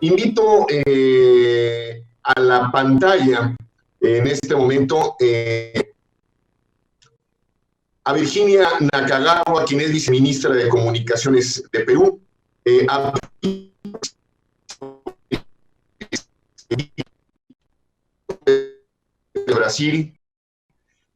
Invito a la pantalla en este momento a Virginia Nakagawa, quien es viceministra de Comunicaciones de Perú, a de Brasil,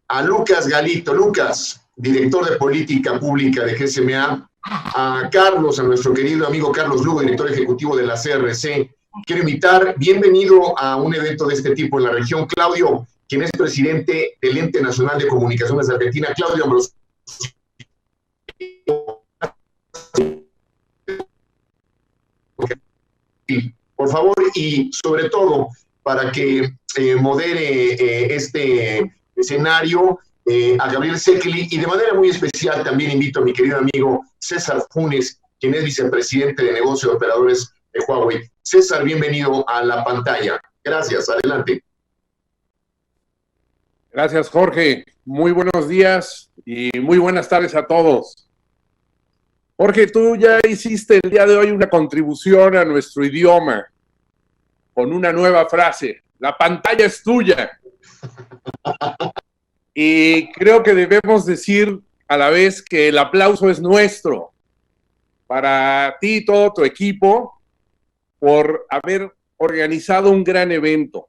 a Lucas Galito, Lucas, director de Política Pública de GSMA, a Carlos, a nuestro querido amigo Carlos Lugo, director ejecutivo de la CRC. Quiero invitar, bienvenido a un evento de este tipo en la región, Claudio, quien es presidente del Ente Nacional de Comunicaciones de Argentina. Claudio Ambrosio. Por favor, y sobre todo, para que modere este escenario, a Gabriel Sekeli, y de manera muy especial también invito a mi querido amigo César Funes, quien es vicepresidente de negocio de operadores de Huawei. César, bienvenido a la pantalla. Gracias, adelante. Gracias, Jorge. Muy buenos días y muy buenas tardes a todos. Jorge, tú ya hiciste el día de hoy una contribución a nuestro idioma con una nueva frase: la pantalla es tuya. Y creo que debemos decir a la vez que el aplauso es nuestro para ti y todo tu equipo por haber organizado un gran evento.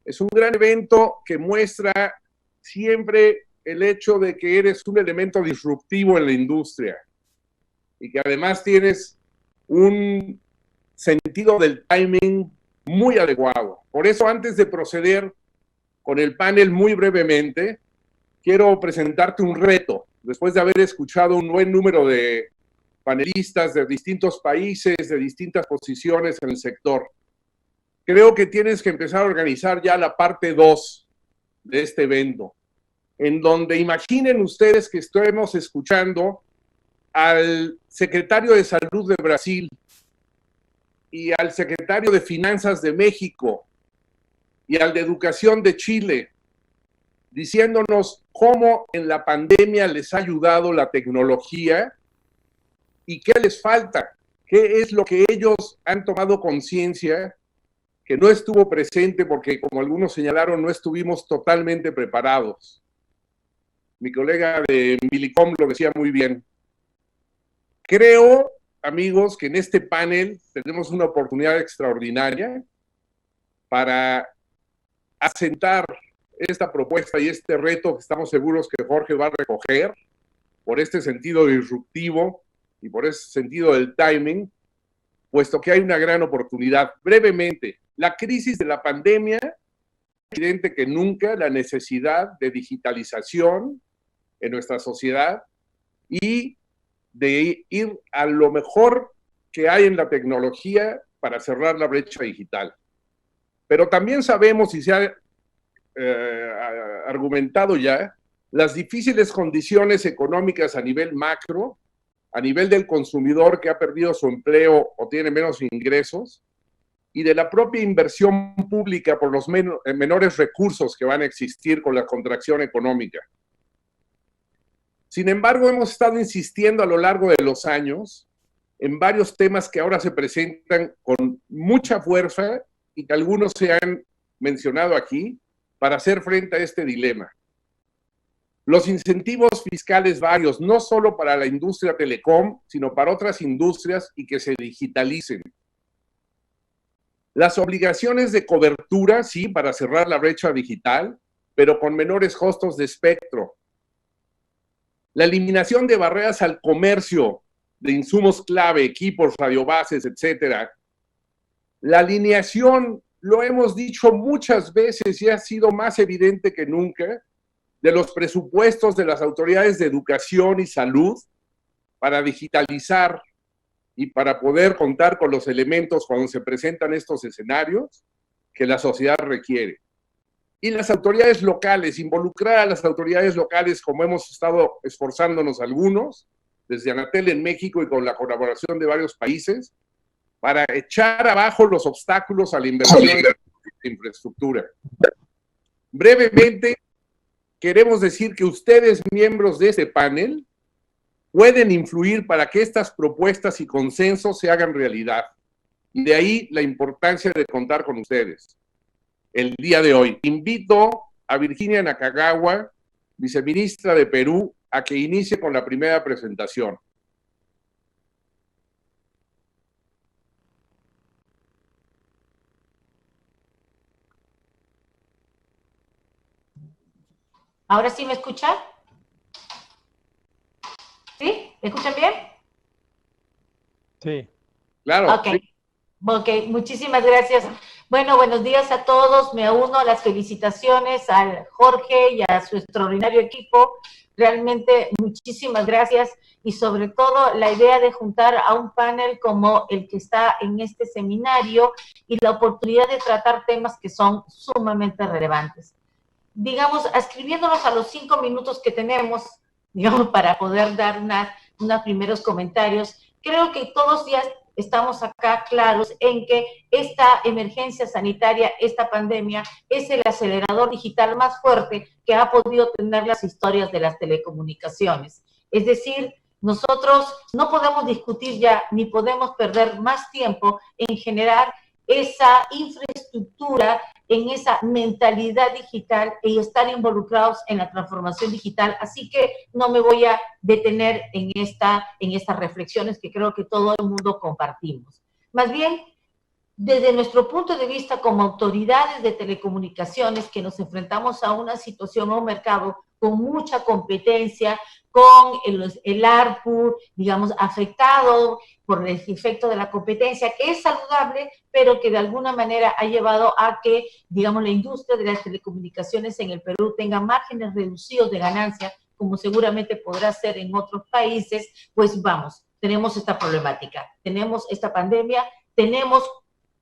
Es un gran evento que muestra siempre el hecho de que eres un elemento disruptivo en la industria y que además tienes un sentido del timing muy adecuado. Por eso, antes de proceder con el panel muy brevemente, quiero presentarte un reto. Después de haber escuchado un buen número de panelistas de distintos países, de distintas posiciones en el sector, creo que tienes que empezar a organizar ya la parte 2 de este evento, en donde imaginen ustedes que estemos escuchando al secretario de Salud de Brasil y al secretario de Finanzas de México y al de Educación de Chile, diciéndonos cómo en la pandemia les ha ayudado la tecnología y qué les falta, qué es lo que ellos han tomado conciencia que no estuvo presente porque, como algunos señalaron, no estuvimos totalmente preparados. Mi colega de Milicom lo decía muy bien. Creo, amigos, que en este panel tenemos una oportunidad extraordinaria para asentar esta propuesta y este reto que estamos seguros que Jorge va a recoger por este sentido disruptivo y por ese sentido del timing, puesto que hay una gran oportunidad. Brevemente, la crisis de la pandemia, es evidente que nunca la necesidad de digitalización en nuestra sociedad y de ir a lo mejor que hay en la tecnología para cerrar la brecha digital. Pero también sabemos, y se ha argumentado ya, las difíciles condiciones económicas a nivel macro, a nivel del consumidor que ha perdido su empleo o tiene menos ingresos, y de la propia inversión pública por los menores recursos que van a existir con la contracción económica. Sin embargo, hemos estado insistiendo a lo largo de los años en varios temas que ahora se presentan con mucha fuerza y que algunos se han mencionado aquí para hacer frente a este dilema. Los incentivos fiscales varios, no solo para la industria telecom, sino para otras industrias y que se digitalicen. Las obligaciones de cobertura, sí, para cerrar la brecha digital, pero con menores costos de espectro. La eliminación de barreras al comercio de insumos clave, equipos, radiobases, etcétera. La alineación, lo hemos dicho muchas veces y ha sido más evidente que nunca, de los presupuestos de las autoridades de educación y salud para digitalizar y para poder contar con los elementos cuando se presentan estos escenarios que la sociedad requiere. Y las autoridades locales, involucrar a las autoridades locales como hemos estado esforzándonos algunos, desde Anatel en México y con la colaboración de varios países, para echar abajo los obstáculos a la inversión en infraestructura. Brevemente, queremos decir que ustedes, miembros de este panel, pueden influir para que estas propuestas y consensos se hagan realidad. Y de ahí la importancia de contar con ustedes el día de hoy. Invito a Virginia Nakagawa, viceministra de Perú, a que inicie con la primera presentación. ¿Ahora sí me escuchan? ¿Sí? ¿Me escuchan bien? Sí. Claro. Ok. Sí. Ok, muchísimas gracias. Bueno, buenos días a todos. Me uno a las felicitaciones al Jorge y a su extraordinario equipo. Realmente muchísimas gracias y sobre todo la idea de juntar a un panel como el que está en este seminario y la oportunidad de tratar temas que son sumamente relevantes. Digamos, ascribiéndonos a los 5 minutos que tenemos, digamos, para poder dar unos primeros comentarios, creo que todos ya estamos acá claros en que esta emergencia sanitaria, esta pandemia, es el acelerador digital más fuerte que ha podido tener las historias de las telecomunicaciones. Es decir, nosotros no podemos discutir ya ni podemos perder más tiempo en generar esa infraestructura, en esa mentalidad digital y estar involucrados en la transformación digital. Así que no me voy a detener en estas reflexiones que creo que todo el mundo compartimos. Más bien, desde nuestro punto de vista como autoridades de telecomunicaciones que nos enfrentamos a una situación o un mercado con mucha competencia, con el ARPU, digamos, afectado por el efecto de la competencia, que es saludable, pero que de alguna manera ha llevado a que, digamos, la industria de las telecomunicaciones en el Perú tenga márgenes reducidos de ganancia, como seguramente podrá ser en otros países. Pues vamos, tenemos esta problemática, tenemos esta pandemia, tenemos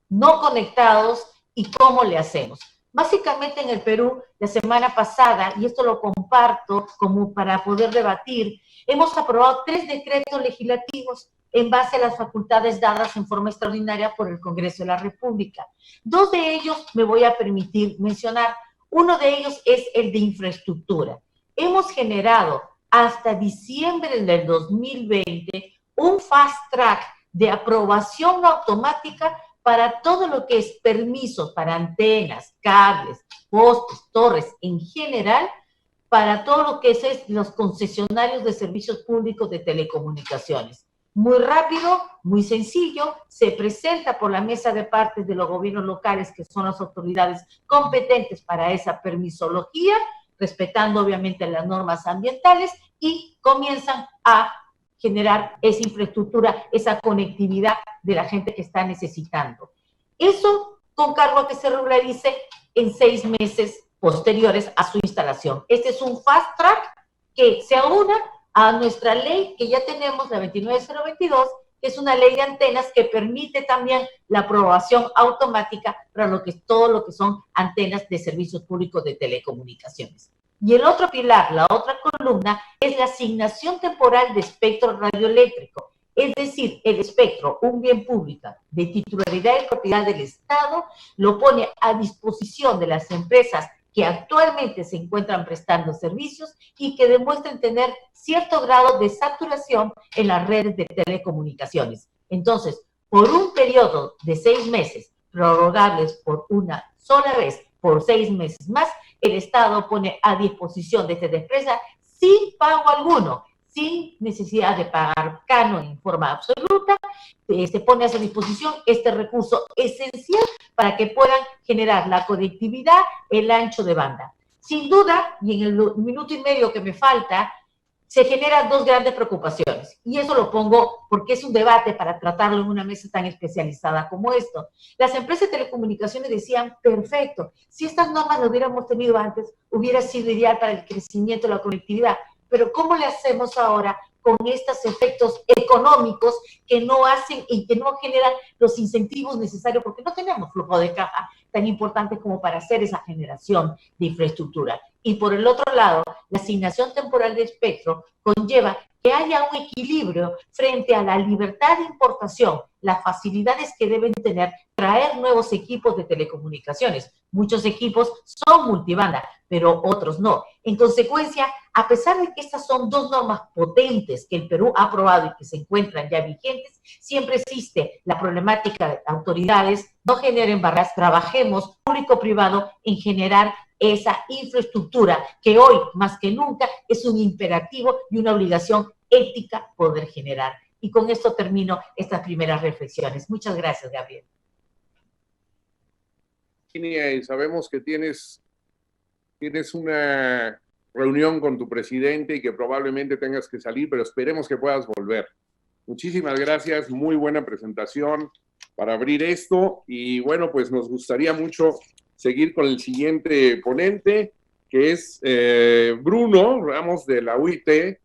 no conectados y cómo le hacemos. Básicamente en el Perú, la semana pasada, y esto lo comparto como para poder debatir, hemos aprobado 3 decretos legislativos en base a las facultades dadas en forma extraordinaria por el Congreso de la República. 2 de ellos me voy a permitir mencionar. Uno de ellos es el de infraestructura. Hemos generado hasta diciembre del 2020 un fast track de aprobación automática para todo lo que es permisos para antenas, cables, postes, torres en general, para todo lo que es los concesionarios de servicios públicos de telecomunicaciones. Muy rápido, muy sencillo, se presenta por la mesa de partes de los gobiernos locales, que son las autoridades competentes para esa permisología, respetando obviamente las normas ambientales, y comienzan a generar esa infraestructura, esa conectividad de la gente que está necesitando. Eso con cargo a que se regularice en 6 meses posteriores a su instalación. Este es un fast track que se aúna a nuestra ley que ya tenemos, la 29022, que es una ley de antenas que permite también la aprobación automática para todo lo que son antenas de servicios públicos de telecomunicaciones. Y el otro pilar, la otra columna, es la asignación temporal de espectro radioeléctrico. Es decir, el espectro, un bien público de titularidad y propiedad del Estado, lo pone a disposición de las empresas que actualmente se encuentran prestando servicios y que demuestren tener cierto grado de saturación en las redes de telecomunicaciones. Entonces, por un periodo de 6 meses, prorrogables por una sola vez, por 6 meses más, el Estado pone a disposición de esta empresa sin pago alguno, sin necesidad de pagar canon en forma absoluta, se pone a su disposición este recurso esencial para que puedan generar la conectividad, el ancho de banda. Sin duda, y en el minuto y medio que me falta, se generan 2 grandes preocupaciones, y eso lo pongo porque es un debate para tratarlo en una mesa tan especializada como esto. Las empresas de telecomunicaciones decían, perfecto, si estas normas lo hubiéramos tenido antes, hubiera sido ideal para el crecimiento de la conectividad, pero ¿cómo le hacemos ahora con estos efectos económicos que no hacen y que no generan los incentivos necesarios, porque no tenemos flujo de caja tan importante como para hacer esa generación de infraestructura? Y por el otro lado, la asignación temporal de espectro conlleva que haya un equilibrio frente a la libertad de importación, las facilidades que deben tener traer nuevos equipos de telecomunicaciones. Muchos equipos son multibanda, pero otros no. En consecuencia, a pesar de que estas son dos normas potentes que el Perú ha aprobado y que se encuentran ya vigentes, siempre existe la problemática de autoridades, no generen barreras, trabajemos público-privado en generar esa infraestructura que hoy, más que nunca, es un imperativo y una obligación ética poder generar. Y con esto termino estas primeras reflexiones. Muchas gracias, Gabriel. Y sabemos que tienes una reunión con tu presidente y que probablemente tengas que salir, pero esperemos que puedas volver. Muchísimas gracias, muy buena presentación para abrir esto y bueno, pues nos gustaría mucho seguir con el siguiente ponente, que es Bruno Ramos de la UIT.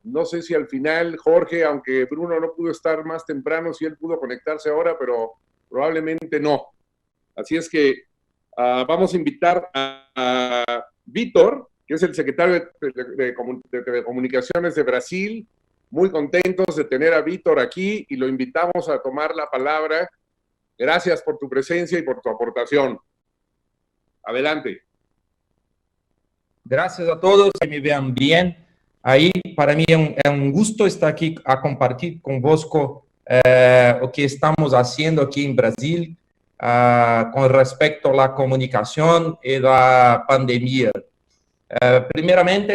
No sé si al final, Jorge, aunque Bruno no pudo estar más temprano, si él pudo conectarse ahora, pero probablemente no. Así es que vamos a invitar a Vítor, que es el secretario de Telecomunicaciones de Brasil. Muy contentos de tener a Vítor aquí y lo invitamos a tomar la palabra. Gracias por tu presencia y por tu aportación. Adelante. Gracias a todos que me vean bien. Aí, para mim, é um gusto estar aqui a compartilhar convosco o que estamos fazendo aqui em Brasil com respeito à comunicação e à pandemia. Primeiramente,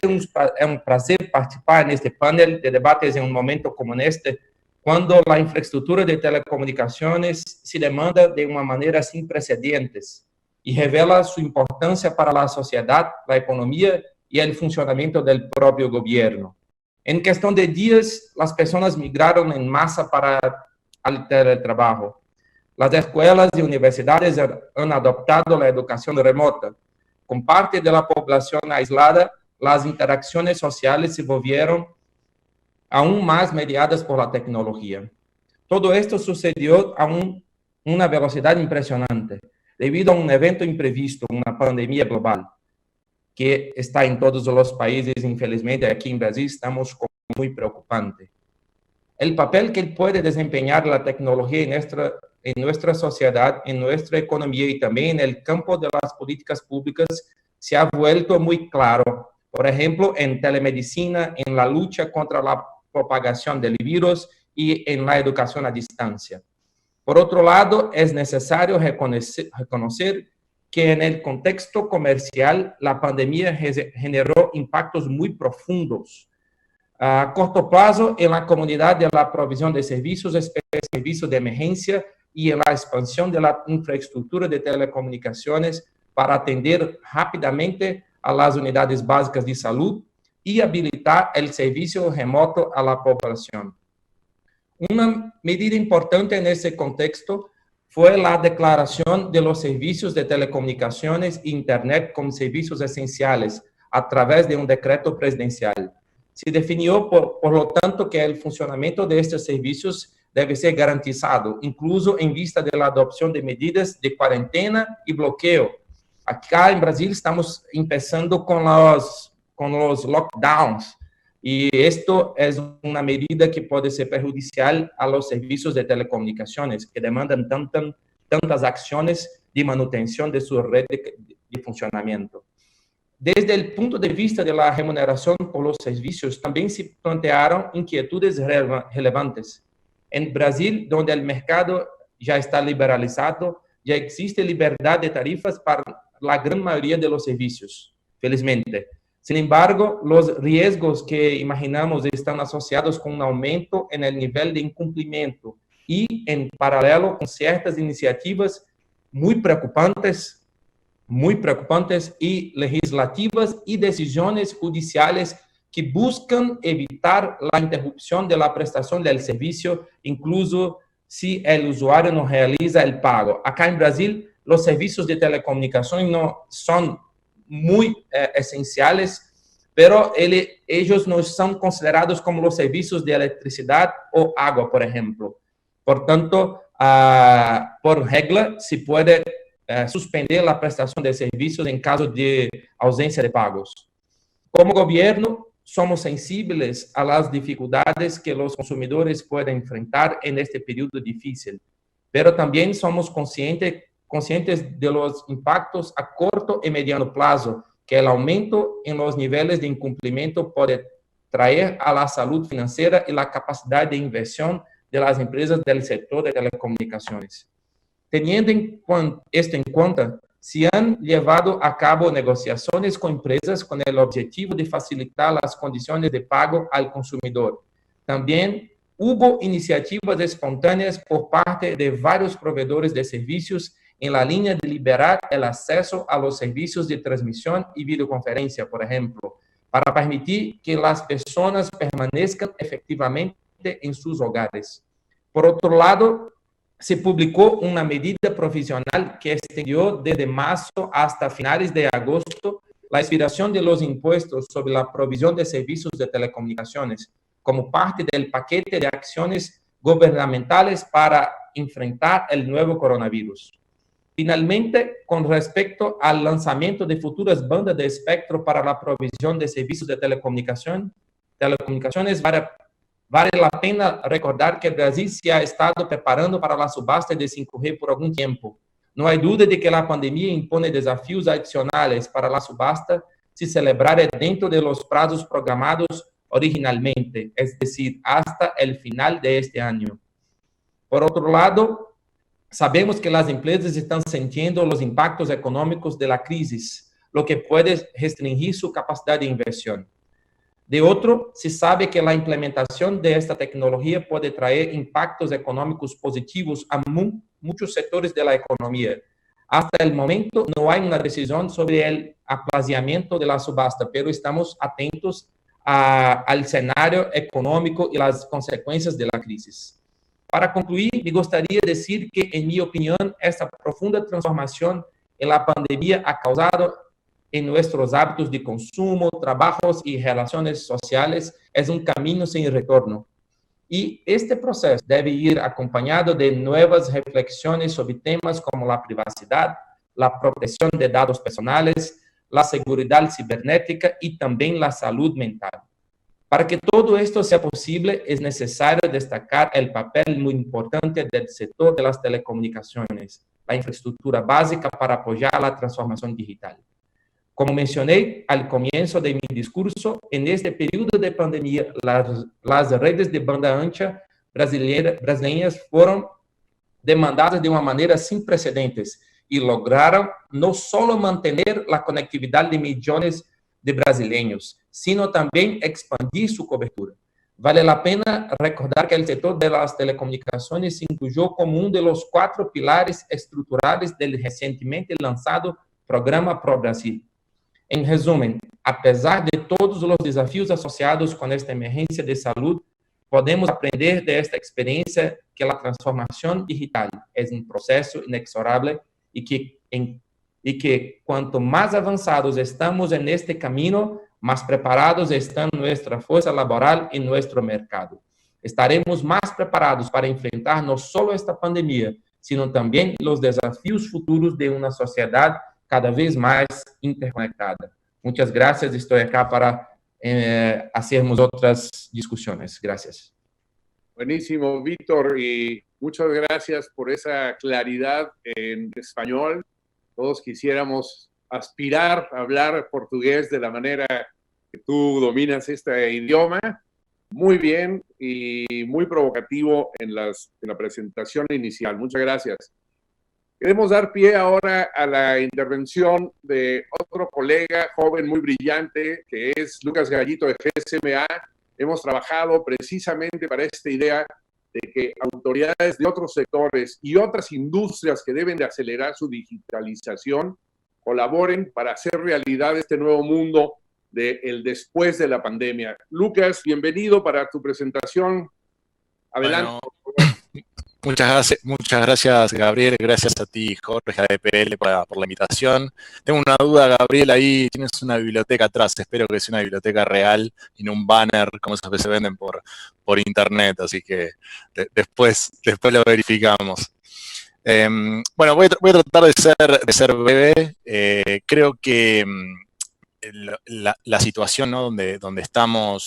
é um prazer participar neste painel de debates em um momento como este, quando a infraestrutura de telecomunicações se demanda de uma maneira sem precedentes e revela sua importância para a sociedade, a economia e o funcionamento do próprio governo. Em questão de dias, as pessoas migraram em massa para o teletrabalho. As escolas e universidades han adoptado a educação remota. Com parte da população aislada, as interações sociais se volvieron aún mais mediadas por la tecnologia. Todo esto sucedió a una velocidad impresionante, debido a un evento imprevisto, una pandemia global, que está en todos los países, infelizmente aquí en Brasil estamos con muy preocupante. El papel que puede desempeñar la tecnología en nuestra sociedad, en nuestra economía y también en el campo de las políticas públicas se ha vuelto muy claro. Por ejemplo, en telemedicina, en la lucha contra la propagación del virus y en la educación a distancia. Por otro lado, es necesario reconocer que en el contexto comercial la pandemia generó impactos muy profundos. A corto plazo, en la comunidad de la provisión de servicios, servicios de emergencia y en la expansión de la infraestructura de telecomunicaciones para atender rápidamente a las unidades básicas de salud y habilitar el servicio remoto a la población. Una medida importante en ese contexto fue la declaración de los servicios de telecomunicaciones e Internet como servicios esenciales a través de un decreto presidencial. Se definió, por lo tanto, que el funcionamiento de estos servicios debe ser garantizado, incluso en vista de la adopción de medidas de cuarentena y bloqueo. Acá en Brasil estamos empezando con los lockdowns, y esto es una medida que puede ser perjudicial a los servicios de telecomunicaciones que demandan tantas acciones de manutención de su red de funcionamiento. Desde el punto de vista de la remuneración por los servicios, también se plantearon inquietudes relevantes. En Brasil, donde el mercado ya está liberalizado, ya existe libertad de tarifas para la gran mayoría de los servicios, felizmente. Sin embargo, los riesgos que imaginamos están asociados con un aumento en el nivel de incumplimiento y, en paralelo, con ciertas iniciativas muy preocupantes y legislativas y decisiones judiciales que buscan evitar la interrupción de la prestación del servicio, incluso si el usuario no realiza el pago. Acá en Brasil, los servicios de telecomunicación no son muy esenciales, pero ellos no son considerados como los servicios de electricidad o agua, por ejemplo. Por tanto, por regla, se puede suspender la prestación de servicios en caso de ausencia de pagos. Como gobierno, somos sensibles a las dificultades que los consumidores pueden enfrentar en este periodo difícil, pero también somos conscientes de los impactos a corto y mediano plazo que el aumento en los niveles de incumplimiento puede traer a la salud financiera y la capacidad de inversión de las empresas del sector de telecomunicaciones. Teniendo esto en cuenta, se han llevado a cabo negociaciones con empresas con el objetivo de facilitar las condiciones de pago al consumidor. También hubo iniciativas espontáneas por parte de varios proveedores de servicios en la línea de liberar el acceso a los servicios de transmisión y videoconferencia, por ejemplo, para permitir que las personas permanezcan efectivamente en sus hogares. Por otro lado, se publicó una medida provisional que extendió desde marzo hasta finales de agosto la expiración de los impuestos sobre la provisión de servicios de telecomunicaciones como parte del paquete de acciones gubernamentales para enfrentar el nuevo coronavirus. Finalmente, con respecto al lanzamiento de futuras bandas de espectro para la provisión de servicios de telecomunicaciones, vale la pena recordar que Brasil se ha estado preparando para la subasta de 5G por algún tiempo. No hay duda de que la pandemia impone desafíos adicionales para la subasta si celebrara dentro de los plazos programados originalmente, es decir, hasta el final de este año. Por otro lado, sabemos que las empresas están sintiendo los impactos económicos de la crisis, lo que puede restringir su capacidad de inversión. De otro, se sabe que la implementación de esta tecnología puede traer impactos económicos positivos a muchos sectores de la economía. Hasta el momento no hay una decisión sobre el aplazamiento de la subasta, pero estamos atentos al escenario económico y las consecuencias de la crisis. Para concluir, me gustaría decir que, en mi opinión, esta profunda transformación en la pandemia ha causado en nuestros hábitos de consumo, trabajos y relaciones sociales es un camino sin retorno. Y este proceso debe ir acompañado de nuevas reflexiones sobre temas como la privacidad, la protección de datos personales, la seguridad cibernética y también la salud mental. Para que todo esto sea posible, es necesario destacar el papel muy importante del sector de las telecomunicaciones, la infraestructura básica para apoyar la transformación digital. Como mencioné al comienzo de mi discurso, en este periodo de pandemia, las redes de banda ancha brasileñas fueron demandadas de una manera sin precedentes y lograron no solo mantener la conectividad de millones de brasileños, sino también expandir su cobertura. Vale la pena recordar que el sector de las telecomunicaciones se incluyó como uno de los 4 pilares estructurales del recientemente lanzado Programa Pro Brasil. En resumen, a pesar de todos los desafíos asociados con esta emergencia de salud, podemos aprender de esta experiencia que la transformación digital es un proceso inexorable y que cuanto más avanzados estamos en este camino, más preparados está nuestra fuerza laboral y nuestro mercado. Estaremos más preparados para enfrentar no solo esta pandemia, sino también los desafíos futuros de una sociedad cada vez más interconectada. Muchas gracias, estoy acá para hacermos otras discusiones. Gracias. Buenísimo, Víctor, y muchas gracias por esa claridad en español. Todos quisiéramos aspirar a hablar portugués de la manera que tú dominas este idioma. Muy bien y muy provocativo en la presentación inicial. Muchas gracias. Queremos dar pie ahora a la intervención de otro colega joven muy brillante, que es Lucas Gallito de GSMA. Hemos trabajado precisamente para esta idea de que autoridades de otros sectores y otras industrias que deben de acelerar su digitalización colaboren para hacer realidad este nuevo mundo del después de la pandemia. Lucas, bienvenido para tu presentación. Adelante. Bueno, muchas gracias, Gabriel. Gracias a ti, Jorge, a DPL, por la invitación. Tengo una duda, Gabriel, ahí tienes una biblioteca atrás. Espero que sea una biblioteca real y no un banner como esos que se venden por internet. Así que después lo verificamos. Bueno, voy a tratar de ser breve. Creo que la situación, ¿no? donde estamos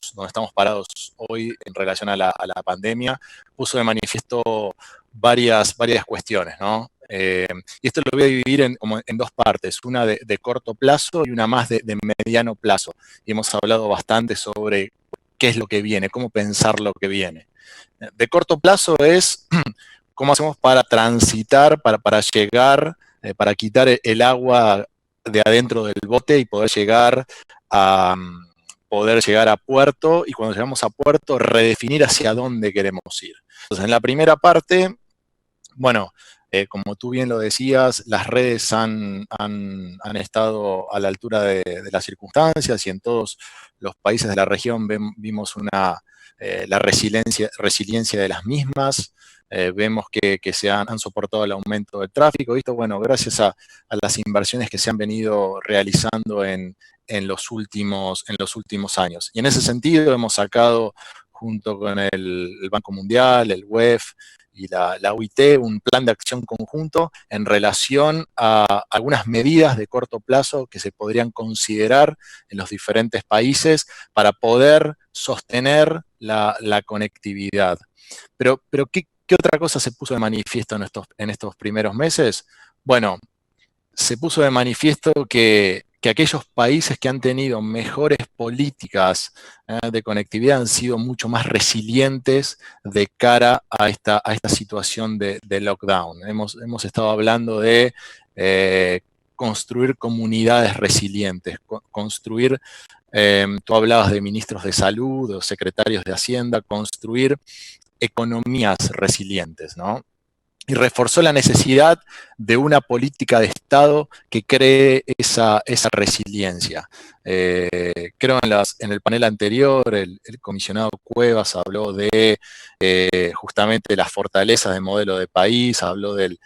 parados hoy en relación a la pandemia puso de manifiesto varias cuestiones, ¿no? Y esto lo voy a dividir como en dos partes, una de corto plazo y una más de mediano plazo. Y hemos hablado bastante sobre qué es lo que viene, cómo pensar lo que viene. De corto plazo es cómo hacemos para transitar, para llegar, para quitar el agua de adentro del bote y poder llegar a puerto, y cuando llegamos a puerto redefinir hacia dónde queremos ir. Entonces, en la primera parte, bueno, como tú bien lo decías, las redes han estado a la altura de las circunstancias, y en todos los países de la región vimos la resiliencia de las mismas. Vemos que se han soportado el aumento del tráfico, y esto, bueno, gracias a las inversiones que se han venido realizando en los últimos años. Y en ese sentido hemos sacado, junto con el Banco Mundial, el WEF y la OIT, un plan de acción conjunto en relación a algunas medidas de corto plazo que se podrían considerar en los diferentes países para poder sostener la conectividad. Pero ¿qué otra cosa se puso de manifiesto en estos primeros meses? Bueno, se puso de manifiesto que aquellos países que han tenido mejores políticas de conectividad han sido mucho más resilientes de cara a esta situación de lockdown. Hemos estado hablando de construir comunidades resilientes, construir, tú hablabas de ministros de salud o secretarios de Hacienda, construir economías resilientes, ¿no? Y reforzó la necesidad de una política de Estado que cree esa resiliencia. Creo en el panel anterior, el comisionado Cuevas habló de justamente las fortalezas del modelo de país, habló del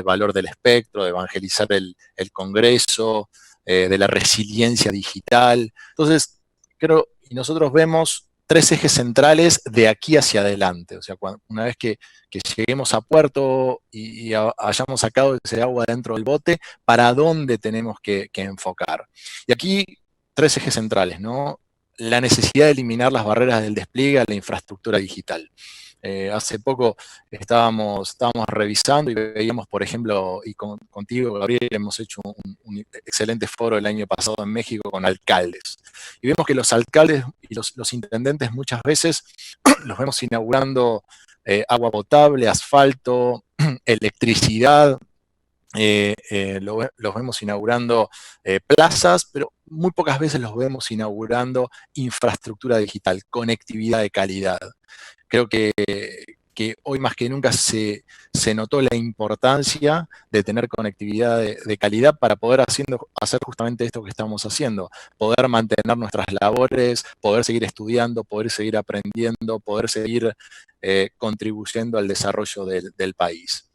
valor del espectro, de evangelizar el Congreso, de la resiliencia digital. Entonces, creo, y nosotros vemos 3 ejes centrales de aquí hacia adelante. O sea, una vez que lleguemos a puerto y hayamos sacado ese agua dentro del bote, ¿para dónde tenemos que enfocar? Y aquí 3 ejes centrales, ¿no? La necesidad de eliminar las barreras del despliegue a la infraestructura digital. Hace poco estábamos revisando y veíamos, por ejemplo, y contigo, Gabriel, hemos hecho un excelente foro el año pasado en México con alcaldes. Y vemos que los alcaldes y los intendentes muchas veces los vemos inaugurando agua potable, asfalto, electricidad, los vemos inaugurando plazas, pero muy pocas veces los vemos inaugurando infraestructura digital, conectividad de calidad. Creo que hoy más que nunca se notó la importancia de tener conectividad de calidad para poder hacer justamente esto que estamos haciendo, poder mantener nuestras labores, poder seguir estudiando, poder seguir aprendiendo, poder seguir contribuyendo al desarrollo del país.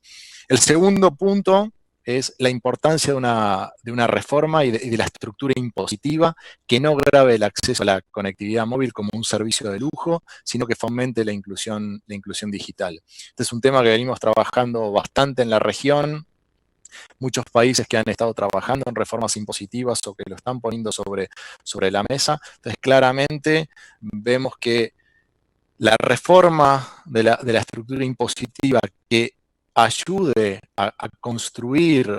El segundo punto es la importancia de una reforma y de la estructura impositiva que no grave el acceso a la conectividad móvil como un servicio de lujo, sino que fomente la inclusión digital. Este es un tema que venimos trabajando bastante en la región. Muchos países que han estado trabajando en reformas impositivas o que lo están poniendo sobre la mesa. Entonces, claramente vemos que la reforma de la estructura impositiva que ayude a construir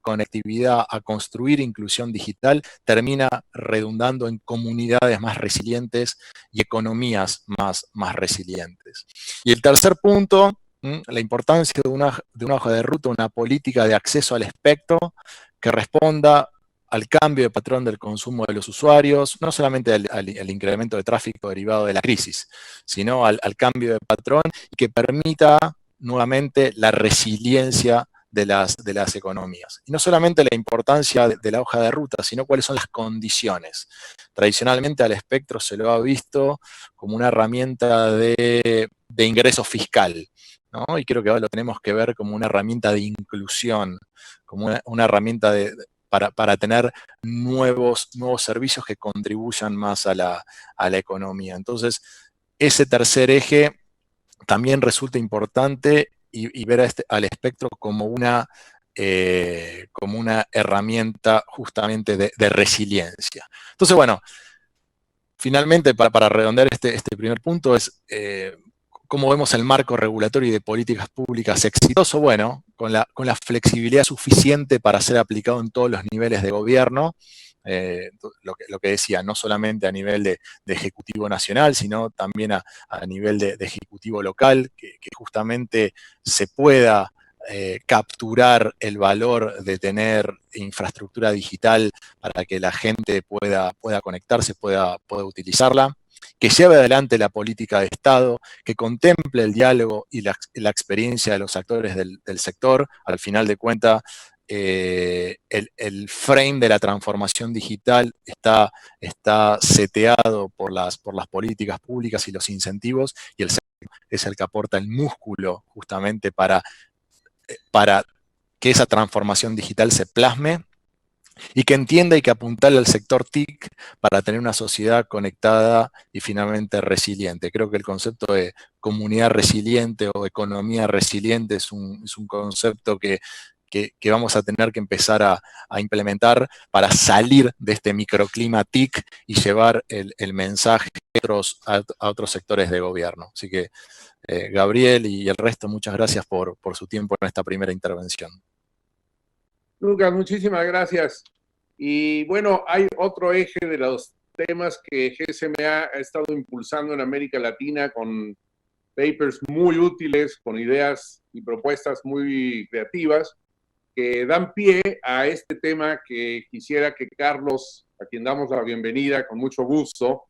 conectividad, a construir inclusión digital, termina redundando en comunidades más resilientes y economías más resilientes. Y el tercer punto, la importancia de una hoja de ruta, una política de acceso al espectro que responda al cambio de patrón del consumo de los usuarios, no solamente al incremento de tráfico derivado de la crisis, sino al cambio de patrón, y que permita nuevamente la resiliencia de las economías. Y no solamente la importancia de la hoja de ruta, sino cuáles son las condiciones. Tradicionalmente al espectro se lo ha visto como una herramienta de ingreso fiscal, ¿no? Y creo que ahora lo tenemos que ver como una herramienta de inclusión, como una herramienta para tener nuevos servicios que contribuyan más a la economía. Entonces, ese tercer eje también resulta importante, y ver al espectro como una como una herramienta justamente de resiliencia. Entonces, bueno, finalmente, para redondear este primer punto, es cómo vemos el marco regulatorio y de políticas públicas exitoso. Bueno, con la flexibilidad suficiente para ser aplicado en todos los niveles de gobierno, lo que decía, no solamente a nivel de Ejecutivo Nacional, sino también a nivel de Ejecutivo local, que justamente se pueda capturar el valor de tener infraestructura digital para que la gente pueda conectarse, pueda utilizarla, que lleve adelante la política de Estado, que contemple el diálogo y la experiencia de los actores del sector. Al final de cuentas, el frame de la transformación digital está seteado por las políticas públicas y los incentivos, y el sector es el que aporta el músculo justamente para que esa transformación digital se plasme y que entienda y que apuntale al sector TIC para tener una sociedad conectada y finalmente resiliente. Creo que el concepto de comunidad resiliente o economía resiliente es un concepto que vamos a tener que empezar a implementar para salir de este microclima TIC y llevar el mensaje a otros sectores de gobierno. Así que, Gabriel y el resto, muchas gracias por su tiempo en esta primera intervención. Lucas, muchísimas gracias. Y bueno, hay otro eje de los temas que GSMA ha estado impulsando en América Latina con papers muy útiles, con ideas y propuestas muy creativas, que dan pie a este tema que quisiera que Carlos, a quien damos la bienvenida con mucho gusto,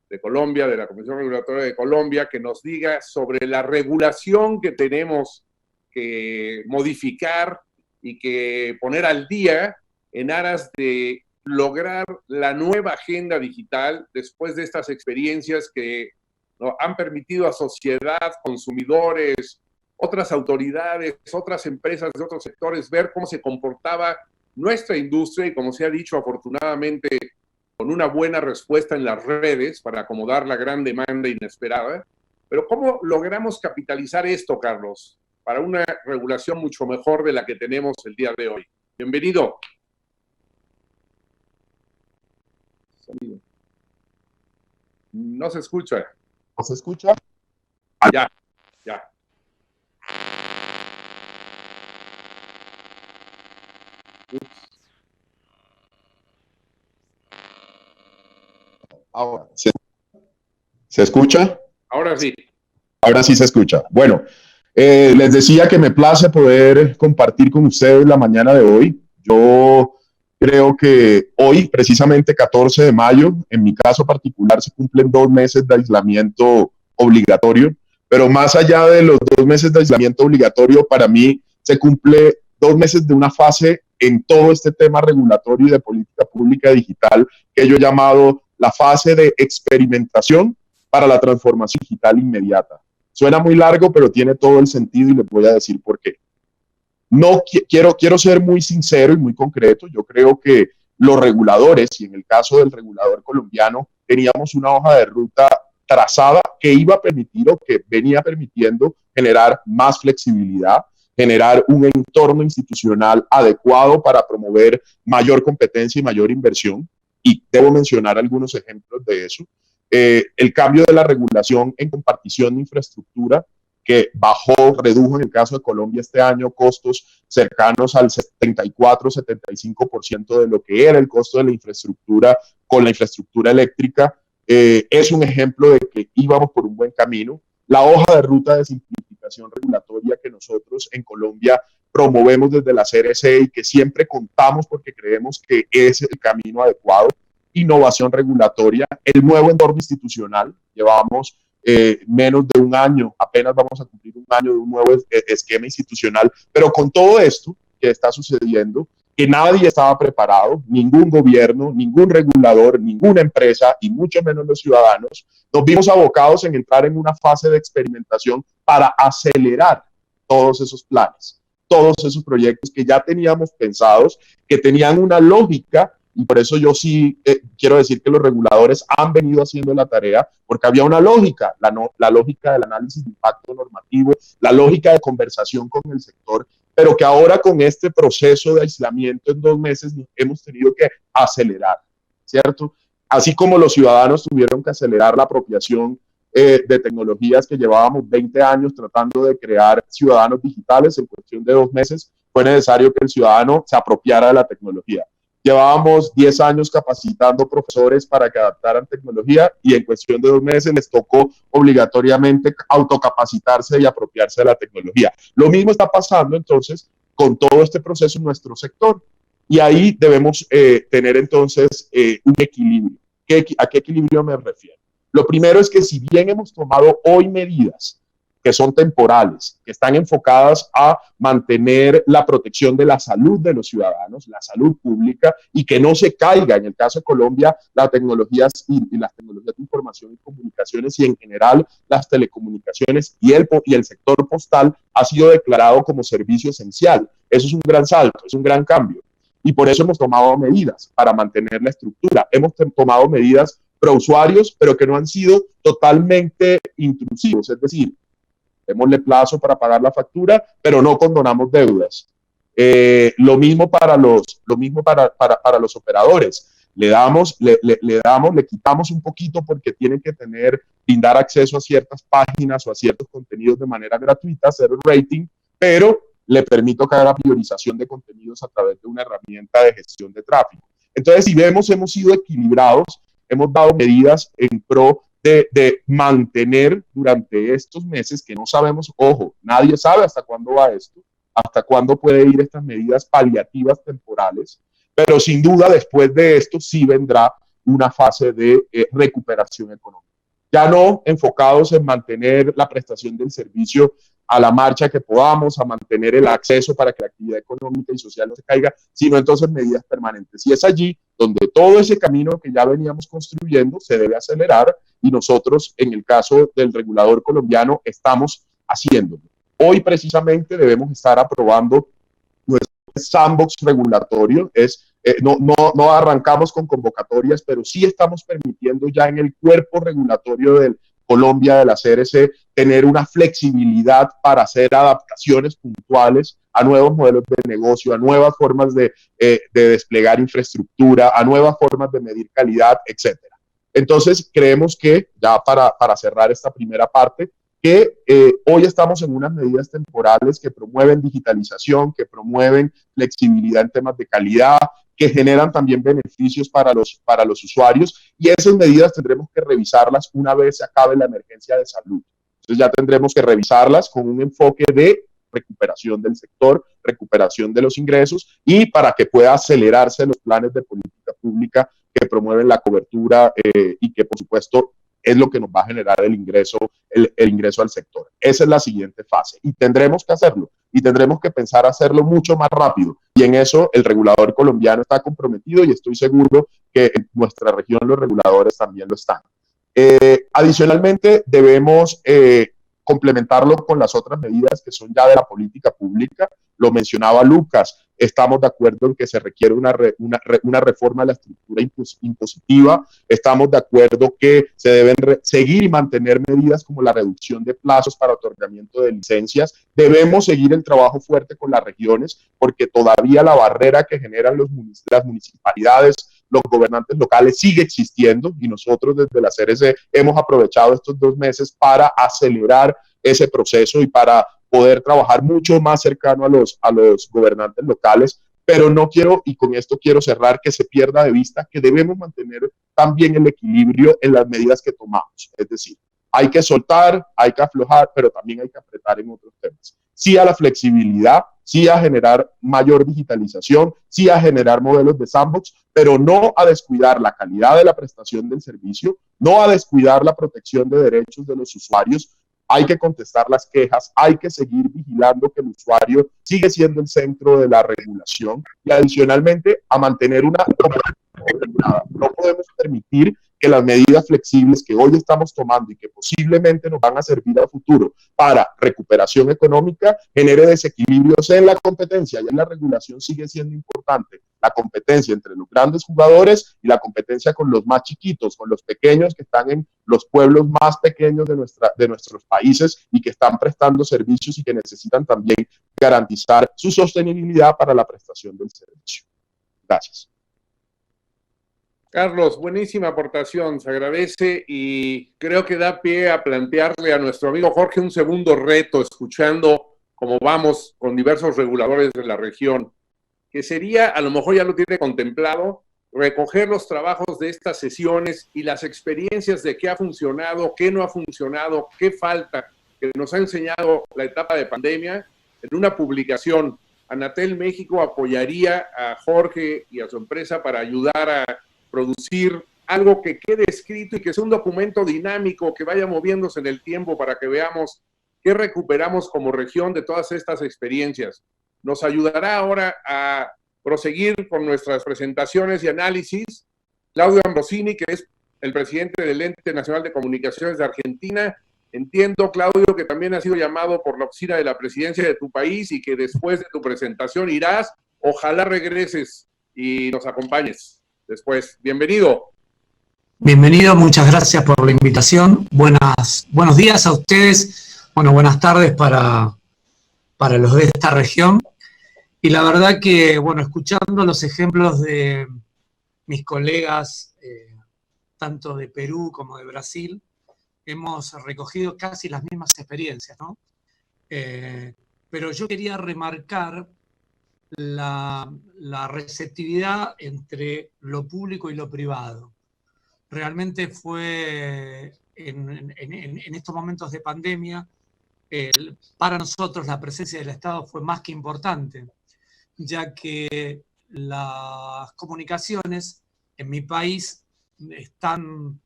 de Colombia, de la Comisión Regulatoria de Colombia, que nos diga sobre la regulación que tenemos que modificar y que poner al día en aras de lograr la nueva agenda digital después de estas experiencias que nos han permitido a sociedad, consumidores, otras autoridades, otras empresas de otros sectores, ver cómo se comportaba nuestra industria y, como se ha dicho, afortunadamente, con una buena respuesta en las redes para acomodar la gran demanda inesperada. Pero ¿cómo logramos capitalizar esto, Carlos, para una regulación mucho mejor de la que tenemos el día de hoy? Bienvenido. No se escucha. ¿No se escucha? Ya, ya. Ahora, ¿se escucha? Ahora sí. Ahora sí se escucha. Bueno, les decía que me place poder compartir con ustedes la mañana de hoy. Yo creo que hoy, precisamente 14 de mayo, en mi caso particular, se cumplen 2 meses de aislamiento obligatorio, pero más allá de los 2 meses de aislamiento obligatorio, para mí se cumple 2 meses de una fase en todo este tema regulatorio y de política pública digital que yo he llamado la fase de experimentación para la transformación digital inmediata. Suena muy largo, pero tiene todo el sentido y les voy a decir por qué. No quiero ser muy sincero y muy concreto. Yo creo que los reguladores, y en el caso del regulador colombiano, teníamos una hoja de ruta trazada que iba a permitir o que venía permitiendo generar más flexibilidad, generar un entorno institucional adecuado para promover mayor competencia y mayor inversión. Y debo mencionar algunos ejemplos de eso. El cambio de la regulación en compartición de infraestructura, que redujo en el caso de Colombia este año costos cercanos al 74-75% de lo que era el costo de la infraestructura con la infraestructura eléctrica, es un ejemplo de que íbamos por un buen camino. La hoja de ruta de simplificación regulatoria que nosotros en Colombia promovemos desde la CRC y que siempre contamos porque creemos que es el camino adecuado. Innovación regulatoria, el nuevo entorno institucional. Llevamos menos de un año, apenas vamos a cumplir un año de un nuevo esquema institucional, pero con todo esto que está sucediendo, que nadie estaba preparado, ningún gobierno, ningún regulador, ninguna empresa y mucho menos los ciudadanos, nos vimos abocados en entrar en una fase de experimentación para acelerar todos esos planes, todos esos proyectos que ya teníamos pensados, que tenían una lógica. Y por eso yo sí quiero decir que los reguladores han venido haciendo la tarea, porque había una lógica, la lógica del análisis de impacto normativo, la lógica de conversación con el sector, pero que ahora con este proceso de aislamiento en 2 meses hemos tenido que acelerar, ¿cierto? Así como los ciudadanos tuvieron que acelerar la apropiación de tecnologías que llevábamos 20 años tratando de crear ciudadanos digitales, en cuestión de 2 meses fue necesario que el ciudadano se apropiara de la tecnología. Llevábamos 10 años capacitando profesores para que adaptaran tecnología y en cuestión de 2 meses les tocó obligatoriamente autocapacitarse y apropiarse de la tecnología. Lo mismo está pasando entonces con todo este proceso en nuestro sector y ahí debemos tener entonces un equilibrio. ¿A qué equilibrio me refiero? Lo primero es que si bien hemos tomado hoy medidas que son temporales, que están enfocadas a mantener la protección de la salud de los ciudadanos, la salud pública, y que no se caiga, en el caso de Colombia, las tecnologías y las tecnologías de información y comunicaciones y en general las telecomunicaciones y el sector postal ha sido declarado como servicio esencial. Eso es un gran salto, es un gran cambio. Y por eso hemos tomado medidas para mantener la estructura. Hemos tomado medidas pro usuarios, pero que no han sido totalmente intrusivos, es decir, démosle plazo para pagar la factura, pero no condonamos deudas. Lo mismo para los operadores. Le quitamos un poquito porque tienen que brindar acceso a ciertas páginas o a ciertos contenidos de manera gratuita, hacer un rating, pero le permito que haga priorización de contenidos a través de una herramienta de gestión de tráfico. Entonces, si vemos, hemos sido equilibrados, hemos dado medidas en pro de mantener durante estos meses que no sabemos, ojo, nadie sabe hasta cuándo va esto, hasta cuándo puede ir estas medidas paliativas temporales, pero sin duda después de esto sí vendrá una fase de recuperación económica. Ya no enfocados en mantener la prestación del servicio a la marcha que podamos, a mantener el acceso para que la actividad económica y social no se caiga, sino entonces medidas permanentes. Y es allí donde todo ese camino que ya veníamos construyendo se debe acelerar y nosotros, en el caso del regulador colombiano, estamos haciéndolo. Hoy precisamente debemos estar aprobando nuestro sandbox regulatorio. No arrancamos con convocatorias, pero sí estamos permitiendo ya en el cuerpo regulatorio del Colombia, de la CRC, tener una flexibilidad para hacer adaptaciones puntuales a nuevos modelos de negocio, a nuevas formas de desplegar infraestructura, a nuevas formas de medir calidad, etcétera. Entonces, creemos que, ya para cerrar esta primera parte, que hoy estamos en unas medidas temporales que promueven digitalización, que promueven flexibilidad en temas de calidad, que generan también beneficios para los usuarios, y esas medidas tendremos que revisarlas una vez se acabe la emergencia de salud. Entonces ya tendremos que revisarlas con un enfoque de recuperación del sector, recuperación de los ingresos y para que pueda acelerarse los planes de política pública que promueven la cobertura y que por supuesto es lo que nos va a generar el ingreso al sector. Esa es la siguiente fase y tendremos que hacerlo y tendremos que pensar hacerlo mucho más rápido y en eso el regulador colombiano está comprometido y estoy seguro que en nuestra región los reguladores también lo están. Adicionalmente debemos complementarlo con las otras medidas que son ya de la política pública. Lo mencionaba Lucas, estamos de acuerdo en que se requiere una reforma de la estructura impositiva, estamos de acuerdo que se deben seguir y mantener medidas como la reducción de plazos para otorgamiento de licencias, debemos seguir el trabajo fuerte con las regiones, porque todavía la barrera que generan las municipalidades, los gobernantes locales sigue existiendo y nosotros desde la CRC hemos aprovechado estos 2 meses para acelerar ese proceso y para poder trabajar mucho más cercano a los gobernantes locales, pero no quiero, y con esto quiero cerrar, que se pierda de vista que debemos mantener también el equilibrio en las medidas que tomamos, es decir, hay que soltar, hay que aflojar, pero también hay que apretar en otros temas. Sí a la flexibilidad, sí a generar mayor digitalización, sí a generar modelos de sandbox, pero no a descuidar la calidad de la prestación del servicio, no a descuidar la protección de derechos de los usuarios. Hay que contestar las quejas, hay que seguir vigilando que el usuario sigue siendo el centro de la regulación y adicionalmente a mantener una regulada. No podemos permitir que las medidas flexibles que hoy estamos tomando y que posiblemente nos van a servir a futuro para recuperación económica genere desequilibrios en la competencia. Ya la regulación sigue siendo importante. La competencia entre los grandes jugadores y la competencia con los más chiquitos, con los pequeños que están en los pueblos más pequeños de nuestros países y que están prestando servicios y que necesitan también garantizar su sostenibilidad para la prestación del servicio. Gracias. Carlos, buenísima aportación, se agradece y creo que da pie a plantearle a nuestro amigo Jorge un segundo reto, escuchando cómo vamos con diversos reguladores de la región, que sería, a lo mejor ya lo tiene contemplado, recoger los trabajos de estas sesiones y las experiencias de qué ha funcionado, qué no ha funcionado, qué falta, que nos ha enseñado la etapa de pandemia, en una publicación. Anatel México apoyaría a Jorge y a su empresa para ayudar a producir algo que quede escrito y que sea un documento dinámico, que vaya moviéndose en el tiempo para que veamos qué recuperamos como región de todas estas experiencias. Nos ayudará ahora a proseguir con nuestras presentaciones y análisis Claudio Ambrosini, que es el presidente del Ente Nacional de Comunicaciones de Argentina. Entiendo, Claudio, que también has sido llamado por la oficina de la presidencia de tu país y que después de tu presentación irás. Ojalá regreses y nos acompañes después. Bienvenido. Bienvenido, muchas gracias por la invitación. Buenos días a ustedes, buenas tardes para los de esta región. Y la verdad que, escuchando los ejemplos de mis colegas, tanto de Perú como de Brasil, hemos recogido casi las mismas experiencias, ¿no? Pero yo quería remarcar la receptividad entre lo público y lo privado. Realmente fue en estos momentos de pandemia, para nosotros la presencia del Estado fue más que importante, ya que las comunicaciones en mi país están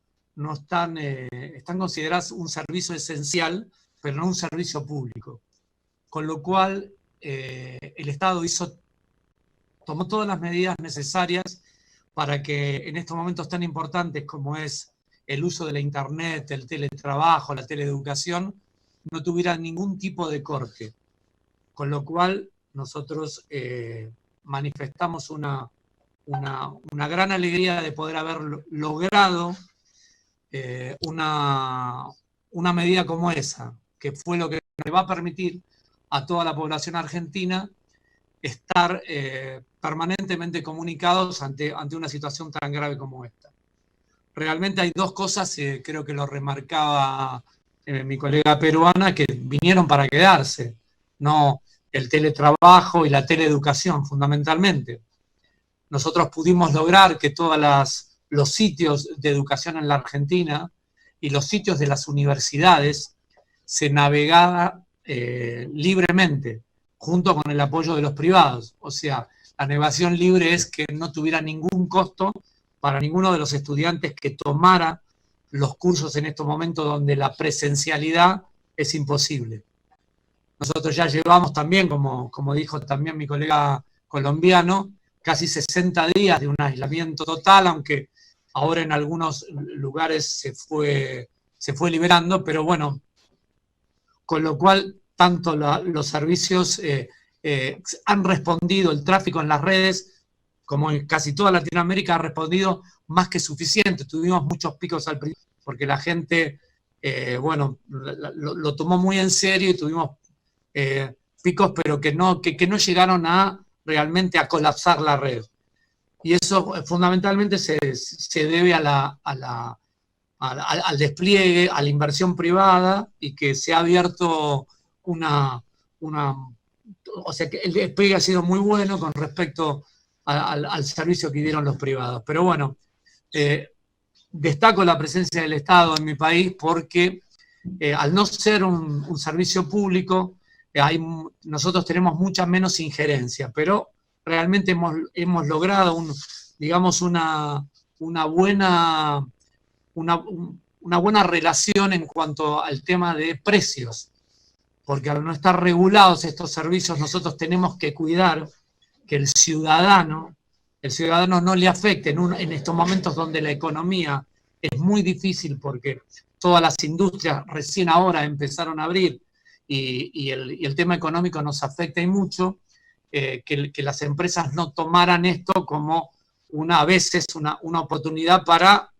consideradas un servicio esencial, pero no un servicio público. Con lo cual, el Estado tomó todas las medidas necesarias para que en estos momentos tan importantes como es el uso de la Internet, el teletrabajo, la teleeducación, no tuvieran ningún tipo de corte. Con lo cual, nosotros manifestamos una gran alegría de poder haber logrado una medida como esa, que fue lo que le va a permitir a toda la población argentina estar permanentemente comunicados ante una situación tan grave como esta. Realmente hay dos cosas, creo que lo remarcaba mi colega peruana, que vinieron para quedarse, no el teletrabajo y la teleeducación fundamentalmente. Nosotros pudimos lograr que todos los sitios de educación en la Argentina y los sitios de las universidades se navegara libremente, junto con el apoyo de los privados. O sea, la navegación libre es que no tuviera ningún costo para ninguno de los estudiantes que tomara los cursos en estos momentos donde la presencialidad es imposible. Nosotros ya llevamos también, como dijo también mi colega colombiano, casi 60 días de un aislamiento total, aunque ahora en algunos lugares se fue liberando, pero con lo cual tanto los servicios han respondido, el tráfico en las redes, como en casi toda Latinoamérica, ha respondido más que suficiente. Tuvimos muchos picos al principio, porque la gente, lo tomó muy en serio y tuvimos picos, pero que no llegaron realmente a colapsar la red. Y eso fundamentalmente se debe al despliegue, a la inversión privada, y que se ha abierto o sea que el despliegue ha sido muy bueno con respecto al servicio que dieron los privados. Pero destaco la presencia del Estado en mi país porque al no ser un servicio público, nosotros tenemos mucha menos injerencia, pero realmente hemos logrado una buena relación en cuanto al tema de precios, porque al no estar regulados estos servicios, nosotros tenemos que cuidar que el ciudadano no le afecte en estos momentos donde la economía es muy difícil, porque todas las industrias recién ahora empezaron a abrir y el tema económico nos afecta y mucho, que las empresas no tomaran esto como a veces una oportunidad para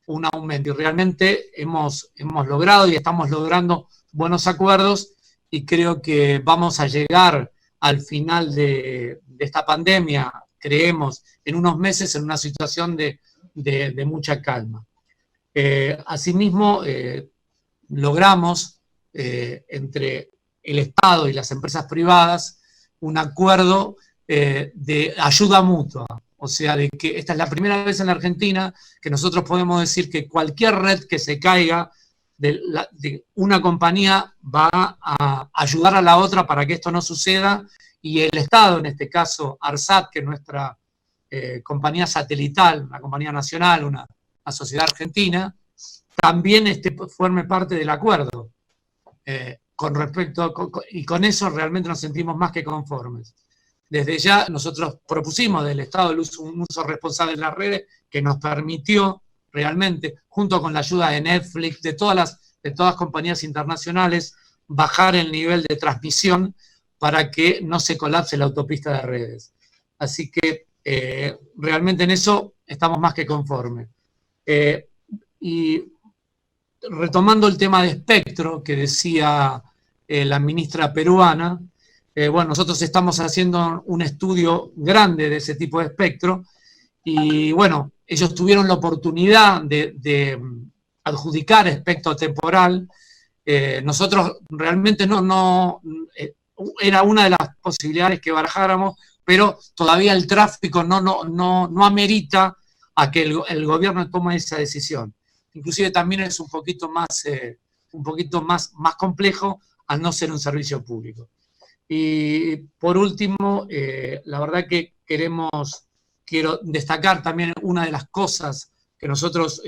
un aumento. Y realmente hemos logrado y estamos logrando buenos acuerdos, y creo que vamos a llegar al final de esta pandemia, creemos, en unos meses en una situación de mucha calma. Asimismo, logramos entre el Estado y las empresas privadas un acuerdo de ayuda mutua. O sea, de que esta es la primera vez en la Argentina que nosotros podemos decir que cualquier red que se caiga de una compañía va a ayudar a la otra para que esto no suceda, y el Estado, en este caso ARSAT, que es nuestra compañía satelital, una compañía nacional, una sociedad argentina, también forme parte del acuerdo. Y con eso realmente nos sentimos más que conformes. Desde ya nosotros propusimos del Estado un uso responsable de las redes que nos permitió realmente, junto con la ayuda de Netflix, de todas compañías internacionales, bajar el nivel de transmisión para que no se colapse la autopista de redes. Así que realmente en eso estamos más que conformes. Y retomando el tema de espectro que decía la ministra peruana, bueno, nosotros estamos haciendo un estudio grande de ese tipo de espectro y bueno, ellos tuvieron la oportunidad de adjudicar espectro temporal. Nosotros realmente era una de las posibilidades que barajáramos, pero todavía el tráfico no amerita a que el gobierno tome esa decisión. Inclusive también es un poquito más complejo al no ser un servicio público. Y por último, la verdad que quiero destacar también una de las cosas que nosotros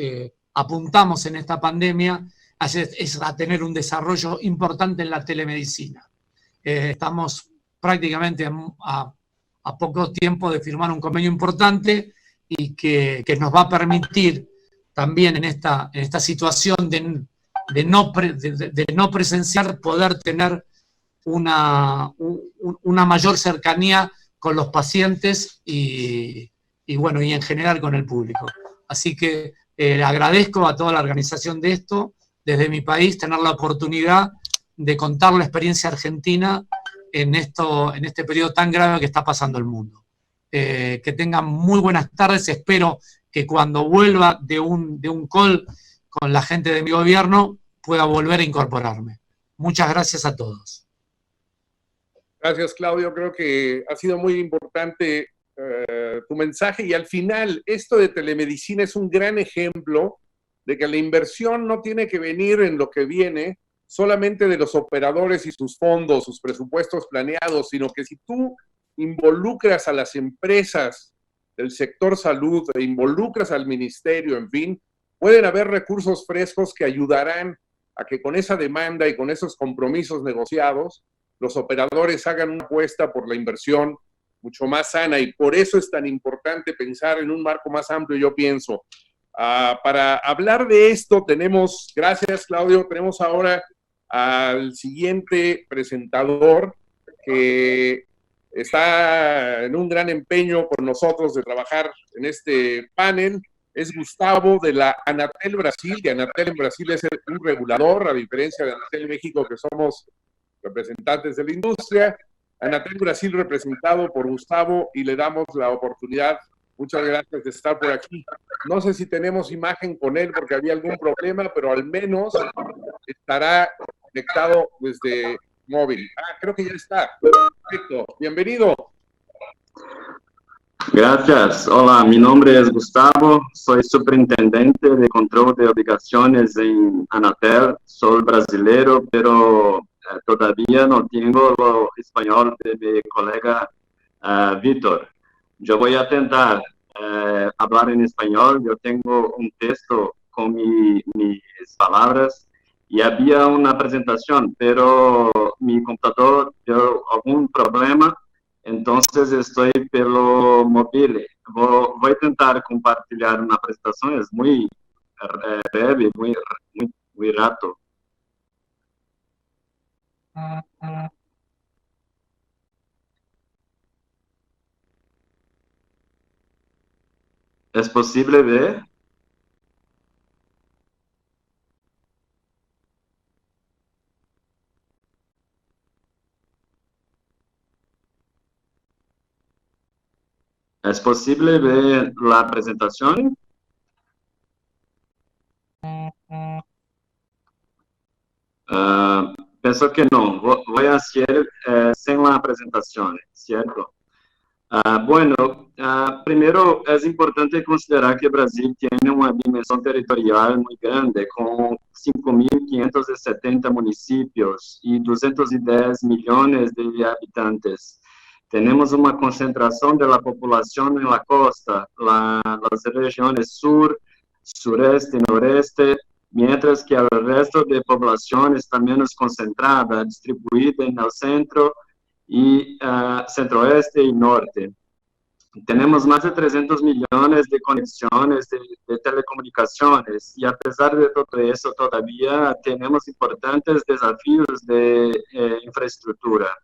apuntamos en esta pandemia, es a tener un desarrollo importante en la telemedicina. Estamos prácticamente a poco tiempo de firmar un convenio importante y que nos va a permitir también en esta situación de no presenciar, poder tener una mayor cercanía con los pacientes y en general con el público. Así que agradezco a toda la organización de esto, desde mi país, tener la oportunidad de contar la experiencia argentina en este periodo tan grave que está pasando el mundo. Que tengan muy buenas tardes, espero que cuando vuelva de un call con la gente de mi gobierno pueda volver a incorporarme. Muchas gracias a todos. Gracias, Claudio. Creo que ha sido muy importante tu mensaje, y al final esto de telemedicina es un gran ejemplo de que la inversión no tiene que venir en lo que viene solamente de los operadores y sus fondos, sus presupuestos planeados, sino que si tú involucras a las empresas del sector salud, e involucras al ministerio, en fin, pueden haber recursos frescos que ayudarán a que con esa demanda y con esos compromisos negociados, los operadores hagan una apuesta por la inversión mucho más sana, y por eso es tan importante pensar en un marco más amplio, yo pienso. Para hablar de esto gracias Claudio, tenemos ahora al siguiente presentador que está en un gran empeño con nosotros de trabajar en este panel. Es Gustavo de la Anatel Brasil, y Anatel en Brasil es un regulador, a diferencia de Anatel México, que somos representantes de la industria. Anatel Brasil representado por Gustavo, y le damos la oportunidad. Muchas gracias de estar por aquí. No sé si tenemos imagen con él porque había algún problema, pero al menos estará conectado desde móvil. Creo que ya está. Perfecto. Bienvenido. Gracias. Hola, mi nombre es Gustavo, soy superintendente de control de obligaciones en Anatel. Soy brasileño, pero todavía no tengo lo español de mi colega Víctor. Yo voy a intentar hablar en español. Yo tengo un texto con mis palabras y había una presentación, pero mi computador dio algún problema. Entonces estoy pelo móvil. Voy a intentar compartir una presentación, es muy breve, muy rato. ¿Es posible ver? ¿Es posible ver la presentación? Pienso que no. Voy a hacer sin la presentación, ¿cierto? Bueno, primero es importante considerar que Brasil tiene una dimensión territorial muy grande, con 5.570 municipios y 210 millones de habitantes. Tenemos una concentración de la población en la costa, las regiones sur, sureste y noreste, mientras que el resto de población está menos concentrada, distribuida en el centro y centro-oeste y norte. Tenemos más de 300 millones de conexiones de telecomunicaciones y a pesar de todo eso todavía tenemos importantes desafíos de infraestructura.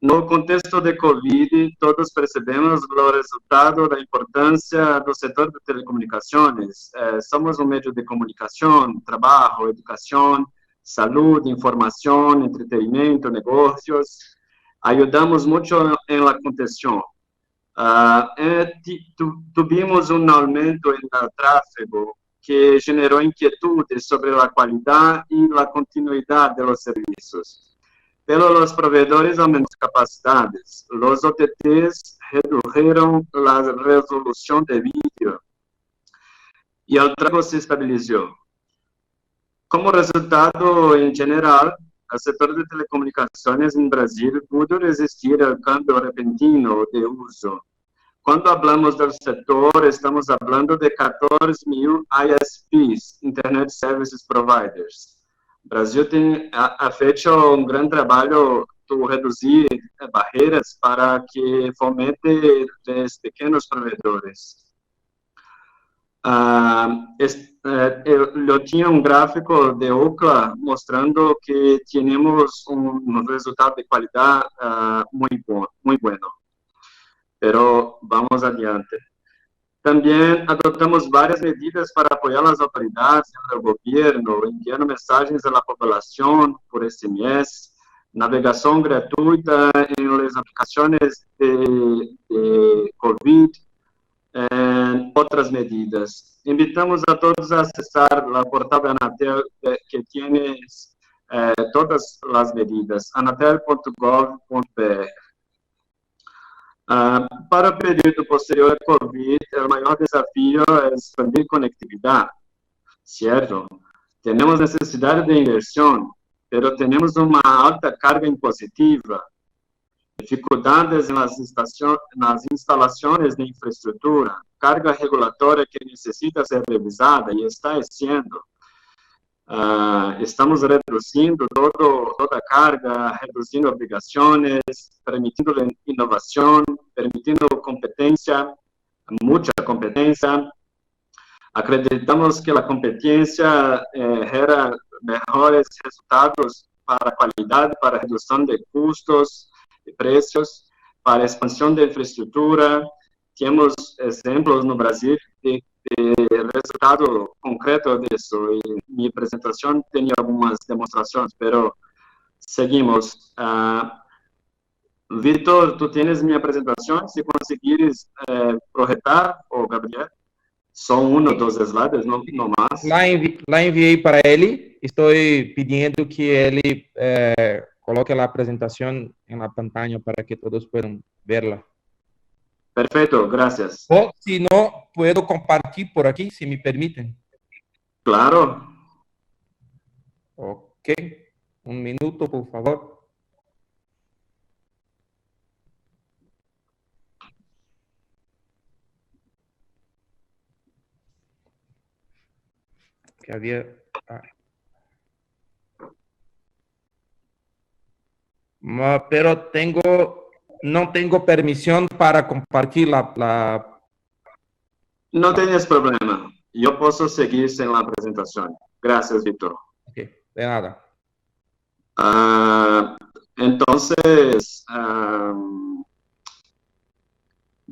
No contexto de COVID, todos percebemos los resultados da importância do setor de telecomunicações. Somos um meio de comunicação, trabalho, educação, saúde, informação, entretenimento, negócios. Ayudamos muito em la contenção. Tuvimos um aumento no tráfego que gerou inquietudes sobre a qualidade e a continuidade dos serviços. Pero los proveedores aumentaron capacidades. Los OTTs redujeron la resolución de vídeo y el tráfico se estabilizó. Como resultado, en general, el sector de telecomunicaciones en Brasil pudo resistir al cambio repentino de uso. Cuando hablamos del sector, estamos hablando de 14.000 ISPs, Internet Services Providers. Brasil ha feito um grande trabalho de reduzir barreiras para que fomente os pequenos provedores. Eu tinha um gráfico de Ookla mostrando que temos um resultado de qualidade muito bueno. Pero vamos adiante. Também adotamos várias medidas para apoiar as autoridades do governo, enviando mensagens à população por SMS, navegação gratuita em las aplicações de COVID, outras medidas. Invitamos a todos a acessar o portal da Anatel, que tem todas as medidas, anatel.gov.br. Para o período posterior à Covid, o maior desafio é expandir conectividade, certo? Temos necessidade de inversão, mas temos uma alta carga impositiva, dificuldades nas instalações de infraestrutura, carga regulatória que necessita ser revisada e está sendo. Estamos reduzindo toda a carga, reduzindo obrigações, permitindo inovação, permitindo competência, muita competência. Acreditamos que a competência gera melhores resultados para a qualidade, para a redução de custos e preços, para a expansão da infraestrutura. Temos exemplos no Brasil de resultado concreto disso, e minha apresentação tem algumas demonstrações, mas seguimos. Vitor, tu tens minha apresentação, se conseguires projetar, ou Gabriel, só um ou dois slides, não mais. Lá enviei para ele, estou pedindo que ele coloque a apresentação na pantalla para que todos possam verla. Perfecto, gracias. O si no, puedo compartir por aquí, si me permiten. Claro. Ok, un minuto, por favor. Que había... Pero no tengo permisión para compartir la... No tienes problema. Yo puedo seguir sin la presentación. Gracias, Víctor. Ok, de nada. Entonces,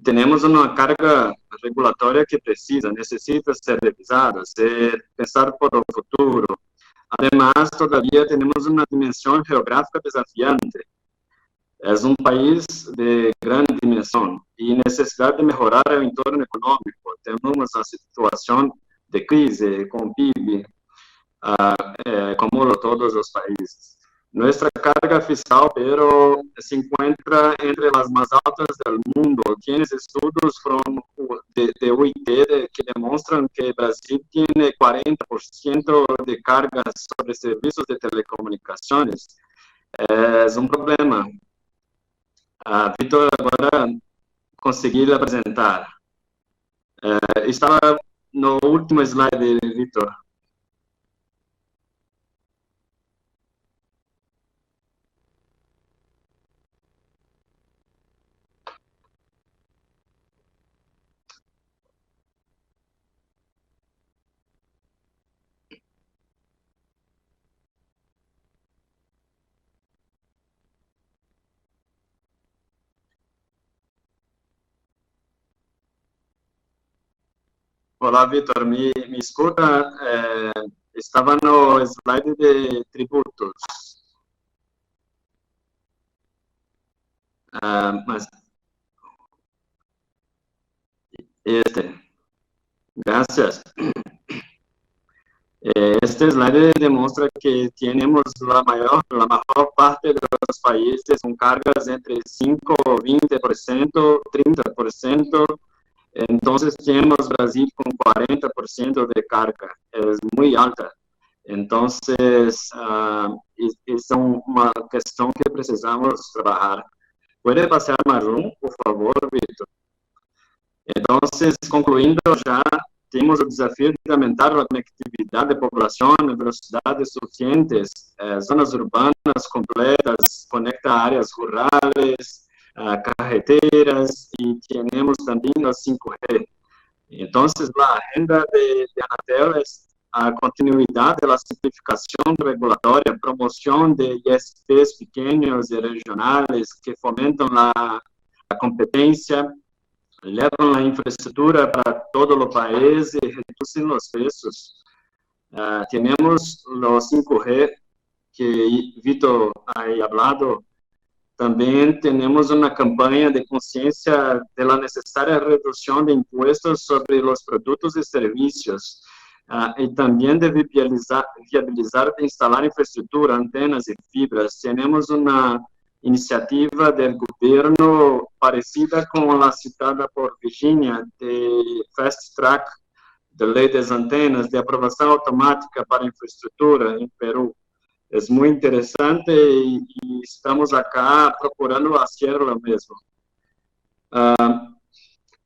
tenemos una carga regulatoria que necesita ser revisada, pensar por el futuro. Además, todavía tenemos una dimensión geográfica desafiante. Es un país de gran dimensión y necesidad de mejorar el entorno económico. Tenemos una situación de crisis con PIB, como todos los países. Nuestra carga fiscal, pero se encuentra entre las más altas del mundo. Tienes estudios de UIT que demuestran que Brasil tiene 40% de cargas sobre servicios de telecomunicaciones. Es un problema. Vitor, agora consegui apresentar. Estava no último slide, Vitor. Olá, Vitor, me escuta? Estava no slide de tributos. Mas gracias. Este slide demuestra que tenemos la mayor parte de los países con cargas entre 5, 20%, 30%. Entonces tenemos Brasil con 40% de carga, es muy alta. Entonces, es una cuestión que precisamos trabajar. ¿Puede pasar marrón, por favor, Víctor? Entonces, concluindo ya, temos o desafio de aumentar a conectividade da população em velocidades suficientes, zonas urbanas completas, conecta áreas rurais, carreteras, e temos também a 5G. Então, a agenda de Anatel é a continuidade da simplificação regulatória, promoção de ISPs pequenos e regionais que fomentam a competência, levam a infraestrutura para todo o país e reduzem os preços. Temos o 5G, que Vitor ha falado. Também temos uma campanha de consciência da necessária redução de impostos sobre os produtos e serviços, e também de viabilizar de instalar infraestrutura, antenas e fibras. Temos uma iniciativa do governo parecida com a citada por Virginia, de Fast Track, de lei das antenas, de aprovação automática para infraestrutura em Peru. É muito interessante e estamos acá procurando fazer o mesmo.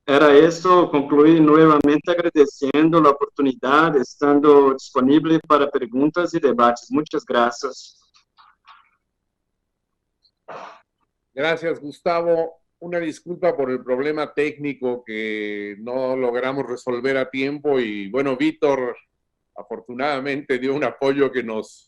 Era isso, concluí novamente agradecendo a oportunidade, estando disponível para perguntas e debates. Muitas graças. Gracias, Gustavo. Una disculpa por el problema técnico que no logramos resolver a tiempo y bueno, Víctor afortunadamente dio un apoyo que nos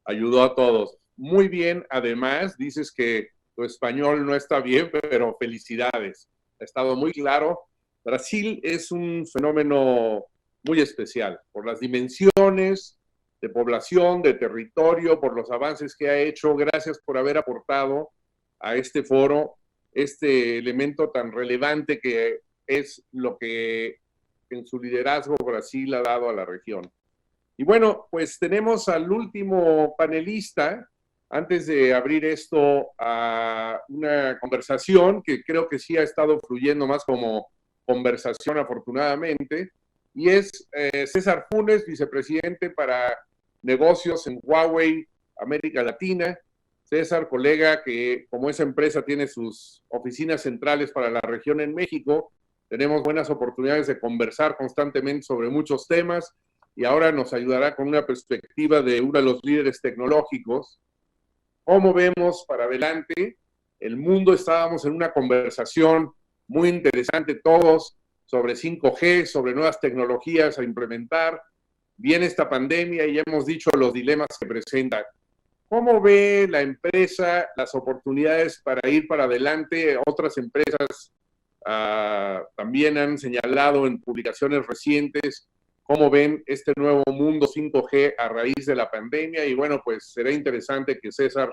ayudó a todos. Muy bien, además, dices que tu español no está bien, pero felicidades. Ha estado muy claro. Brasil es un fenómeno muy especial por las dimensiones de población, de territorio, por los avances que ha hecho. Gracias por haber aportado a este foro este elemento tan relevante que es lo que en su liderazgo Brasil ha dado a la región. Y bueno, pues tenemos al último panelista, antes de abrir esto a una conversación que creo que sí ha estado fluyendo más como conversación afortunadamente, y es César Funes, vicepresidente para negocios en Huawei América Latina. César, colega que como esa empresa tiene sus oficinas centrales para la región en México, tenemos buenas oportunidades de conversar constantemente sobre muchos temas y ahora nos ayudará con una perspectiva de uno de los líderes tecnológicos. ¿Cómo vemos para adelante el mundo? Estábamos en una conversación muy interesante todos sobre 5G, sobre nuevas tecnologías a implementar. Viene esta pandemia y ya hemos dicho los dilemas que presenta. ¿Cómo ve la empresa las oportunidades para ir para adelante? Otras empresas también han señalado en publicaciones recientes cómo ven este nuevo mundo 5G a raíz de la pandemia. Y bueno, pues será interesante que César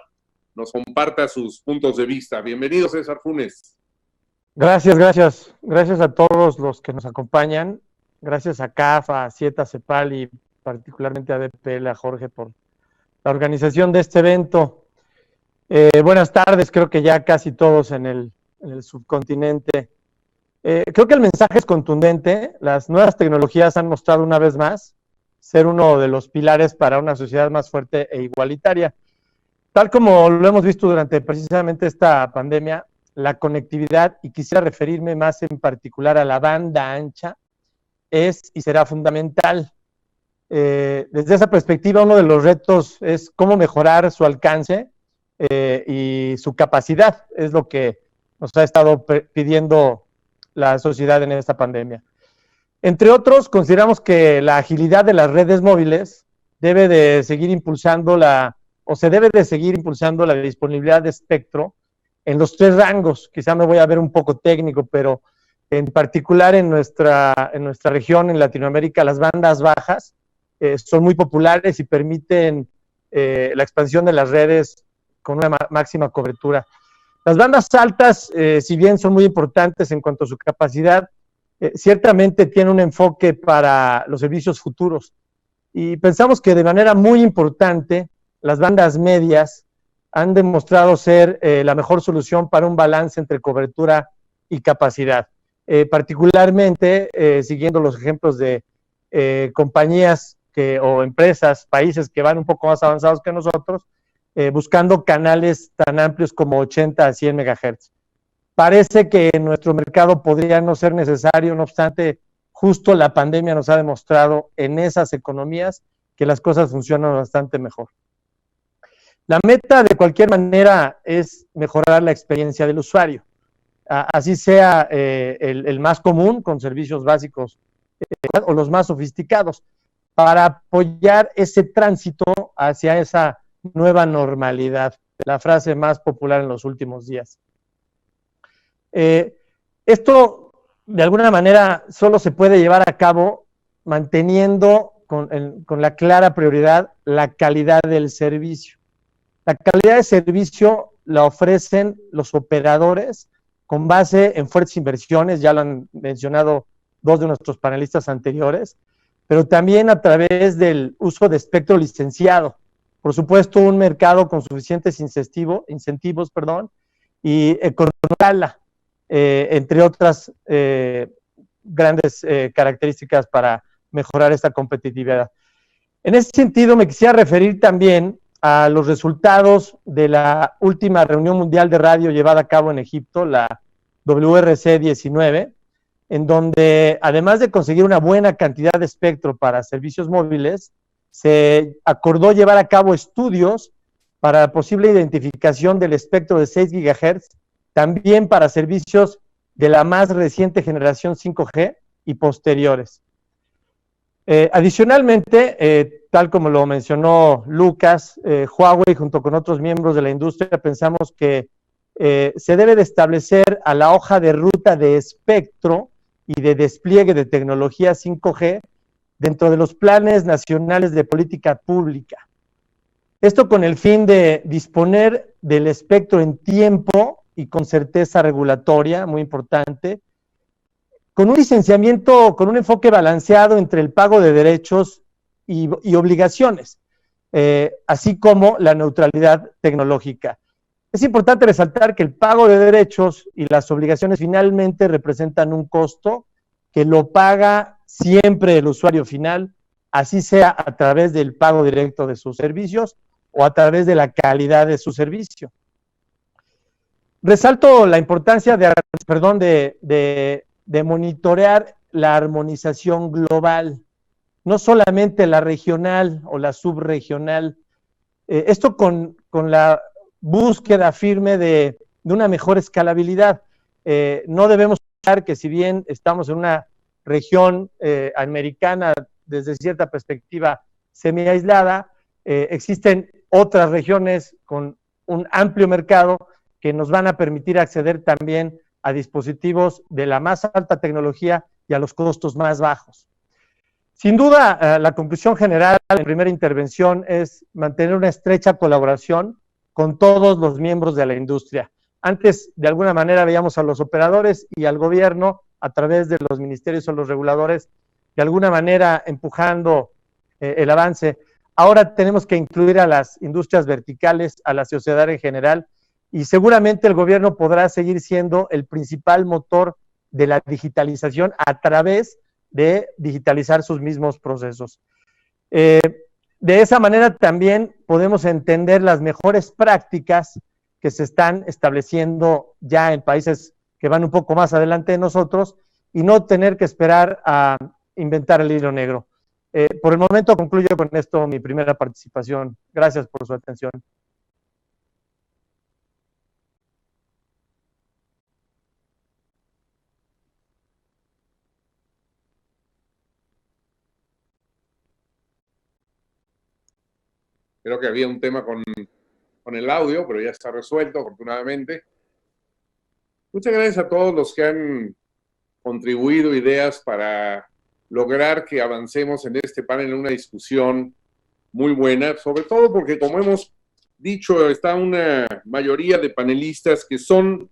nos comparta sus puntos de vista. Bienvenido, César Funes. Gracias a todos los que nos acompañan. Gracias a CAF, a CIETA, CEPAL y particularmente a DPL, a Jorge por la organización de este evento. Buenas tardes, creo que ya casi todos en el subcontinente. Creo que el mensaje es contundente. Las nuevas tecnologías han mostrado una vez más ser uno de los pilares para una sociedad más fuerte e igualitaria. Tal como lo hemos visto durante precisamente esta pandemia, la conectividad, y quisiera referirme más en particular a la banda ancha, es y será fundamental. Desde esa perspectiva, uno de los retos es cómo mejorar su alcance y su capacidad, es lo que nos ha estado pidiendo la sociedad en esta pandemia. Entre otros, consideramos que la agilidad de las redes móviles debe de seguir impulsando se debe de seguir impulsando la disponibilidad de espectro en los 3 rangos. Quizá me voy a ver un poco técnico, pero en particular en nuestra región, en Latinoamérica, las bandas bajas son muy populares y permiten la expansión de las redes con una máxima cobertura. Las bandas altas, si bien son muy importantes en cuanto a su capacidad, ciertamente tienen un enfoque para los servicios futuros. Y pensamos que de manera muy importante, las bandas medias han demostrado ser la mejor solución para un balance entre cobertura y capacidad. Particularmente, siguiendo los ejemplos de compañías o empresas, países que van un poco más avanzados que nosotros, buscando canales tan amplios como 80 a 100 MHz. Parece que en nuestro mercado podría no ser necesario, no obstante, justo la pandemia nos ha demostrado en esas economías que las cosas funcionan bastante mejor. La meta, de cualquier manera, es mejorar la experiencia del usuario. Así sea el más común, con servicios básicos, o los más sofisticados, para apoyar ese tránsito hacia esa nueva normalidad, la frase más popular en los últimos días. Esto, de alguna manera, solo se puede llevar a cabo manteniendo con la clara prioridad la calidad del servicio. La calidad de servicio la ofrecen los operadores con base en fuertes inversiones, ya lo han mencionado 2 de nuestros panelistas anteriores, pero también a través del uso de espectro licenciado. Por supuesto, un mercado con suficientes incentivos, y económica, entre otras grandes características para mejorar esta competitividad. En ese sentido, me quisiera referir también a los resultados de la última reunión mundial de radio llevada a cabo en Egipto, la WRC 19, en donde, además de conseguir una buena cantidad de espectro para servicios móviles, se acordó llevar a cabo estudios para la posible identificación del espectro de 6 GHz, también para servicios de la más reciente generación 5G y posteriores. Adicionalmente, tal como lo mencionó Lucas, Huawei junto con otros miembros de la industria pensamos que se debe de establecer a la hoja de ruta de espectro y de despliegue de tecnología 5G dentro de los planes nacionales de política pública. Esto con el fin de disponer del espectro en tiempo y con certeza regulatoria, muy importante, con un licenciamiento, con un enfoque balanceado entre el pago de derechos y obligaciones, así como la neutralidad tecnológica. Es importante resaltar que el pago de derechos y las obligaciones finalmente representan un costo que lo paga siempre el usuario final, así sea a través del pago directo de sus servicios o a través de la calidad de su servicio. Resalto la importancia de monitorear la armonización global, no solamente la regional o la subregional. Esto con la búsqueda firme de una mejor escalabilidad. No debemos olvidar que si bien estamos en una región americana desde cierta perspectiva semi-aislada, existen otras regiones con un amplio mercado que nos van a permitir acceder también a dispositivos de la más alta tecnología y a los costos más bajos. Sin duda, la conclusión general en primera intervención es mantener una estrecha colaboración con todos los miembros de la industria. Antes, de alguna manera, veíamos a los operadores y al gobierno a través de los ministerios o los reguladores, de alguna manera empujando el avance. Ahora tenemos que incluir a las industrias verticales, a la sociedad en general, y seguramente el gobierno podrá seguir siendo el principal motor de la digitalización a través de digitalizar sus mismos procesos. De esa manera también podemos entender las mejores prácticas que se están estableciendo ya en países que van un poco más adelante de nosotros y no tener que esperar a inventar el hilo negro. Por el momento concluyo con esto mi primera participación. Gracias por su atención. Creo que había un tema con el audio, pero ya está resuelto, afortunadamente. Muchas gracias a todos los que han contribuido ideas para lograr que avancemos en este panel en una discusión muy buena, sobre todo porque, como hemos dicho, está una mayoría de panelistas que son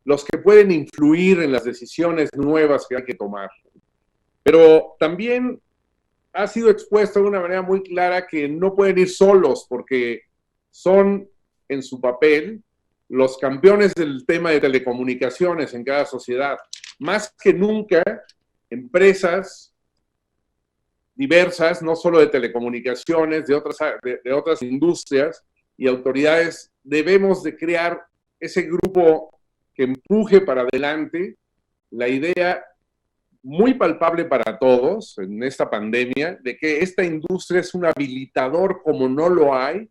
los que pueden influir en las decisiones nuevas que hay que tomar. Pero también ha sido expuesto de una manera muy clara que no pueden ir solos porque son en su papel los campeones del tema de telecomunicaciones en cada sociedad. Más que nunca, empresas diversas, no solo de telecomunicaciones, de otras industrias y autoridades, debemos de crear ese grupo que empuje para adelante la idea muy palpable para todos en esta pandemia, de que esta industria es un habilitador como no lo hay,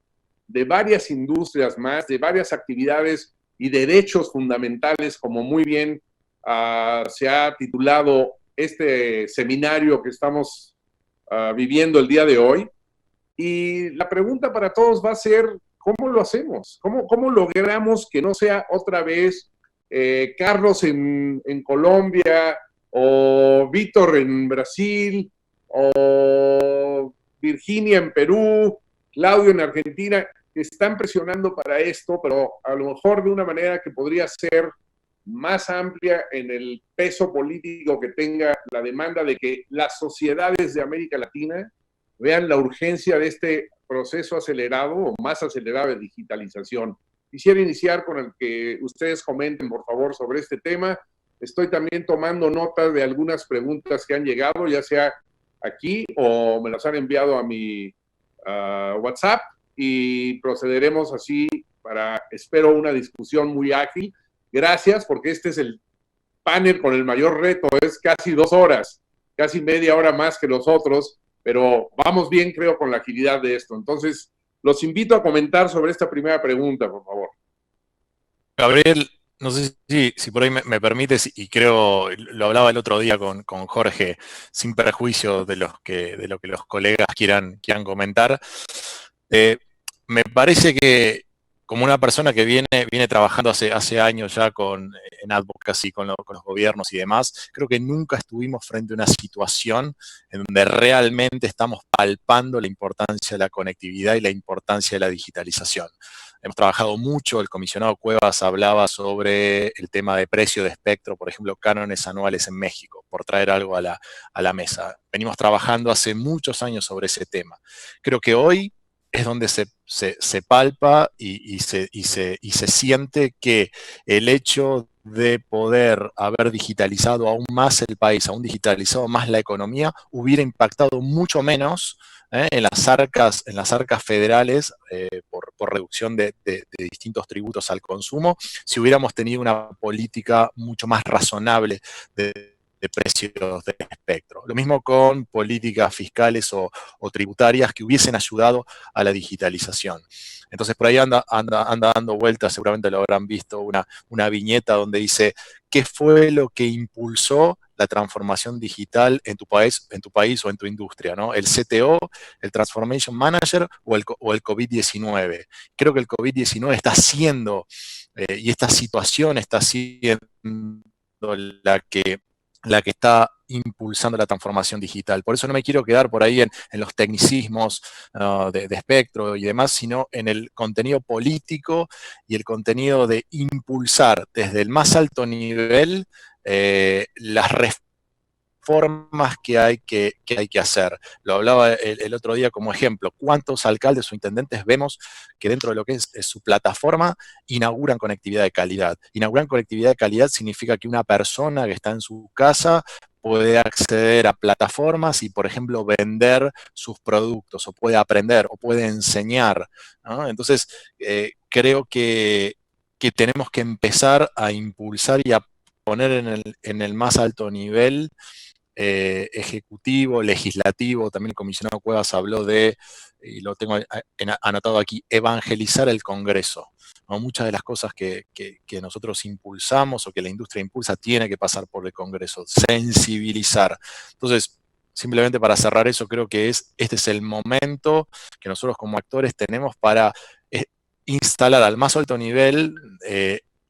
de varias industrias más, de varias actividades y derechos fundamentales, como muy bien se ha titulado este seminario que estamos viviendo el día de hoy. Y la pregunta para todos va a ser, ¿cómo lo hacemos? ¿Cómo logramos que no sea otra vez Carlos en Colombia, o Víctor en Brasil, o Virginia en Perú, Claudio en Argentina, que están presionando para esto, pero a lo mejor de una manera que podría ser más amplia en el peso político que tenga la demanda de que las sociedades de América Latina vean la urgencia de este proceso acelerado o más acelerado de digitalización. Quisiera iniciar con el que ustedes comenten, por favor, sobre este tema. Estoy también tomando nota de algunas preguntas que han llegado, ya sea aquí o me las han enviado a mi WhatsApp, y procederemos así para, espero, una discusión muy ágil. Gracias, porque este es el panel con el mayor reto, es casi 2 horas, casi media hora más que los otros, pero vamos bien, creo, con la agilidad de esto. Entonces, los invito a comentar sobre esta primera pregunta, por favor. Gabriel, no sé si por ahí me permites, y creo, lo hablaba el otro día con Jorge, sin perjuicio de lo que los colegas quieran comentar. Me parece que como una persona que viene trabajando hace años ya en advocacy con los gobiernos y demás, creo que nunca estuvimos frente a una situación en donde realmente estamos palpando la importancia de la conectividad y la importancia de la digitalización. Hemos trabajado mucho, el comisionado Cuevas hablaba sobre el tema de precio de espectro, por ejemplo, cánones anuales en México, por traer algo a la mesa. Venimos trabajando hace muchos años sobre ese tema. Creo que hoy es donde se palpa y se siente que el hecho de poder haber digitalizado aún más el país, aún digitalizado más la economía, hubiera impactado mucho menos en las arcas federales por reducción de distintos tributos al consumo, si hubiéramos tenido una política mucho más razonable de precios de espectro. Lo mismo con políticas fiscales o tributarias que hubiesen ayudado a la digitalización. Entonces por ahí anda dando vueltas, seguramente lo habrán visto, una viñeta donde dice qué fue lo que impulsó la transformación digital en tu país o en tu industria, ¿no? El CTO, el Transformation Manager o el COVID-19. Creo que el COVID-19 está haciendo, y esta situación está siendo la que la que está impulsando la transformación digital. Por eso no me quiero quedar por ahí en los tecnicismos de espectro y demás, sino en el contenido político y el contenido de impulsar desde el más alto nivel las reformas que hay que hacer. Lo hablaba el otro día como ejemplo. ¿Cuántos alcaldes o intendentes vemos que dentro de lo que es su plataforma inauguran conectividad de calidad? Inauguran conectividad de calidad significa que una persona que está en su casa puede acceder a plataformas y, por ejemplo, vender sus productos, o puede aprender, o puede enseñar, ¿no? Entonces, creo que tenemos que empezar a impulsar y a poner en el más alto nivel ejecutivo, legislativo. También el comisionado Cuevas habló de, y lo tengo anotado aquí, evangelizar el Congreso, ¿no? Muchas de las cosas que nosotros impulsamos o que la industria impulsa tiene que pasar por el Congreso, sensibilizar. Entonces, simplemente para cerrar eso, creo que este es el momento que nosotros como actores tenemos para instalar al más alto nivel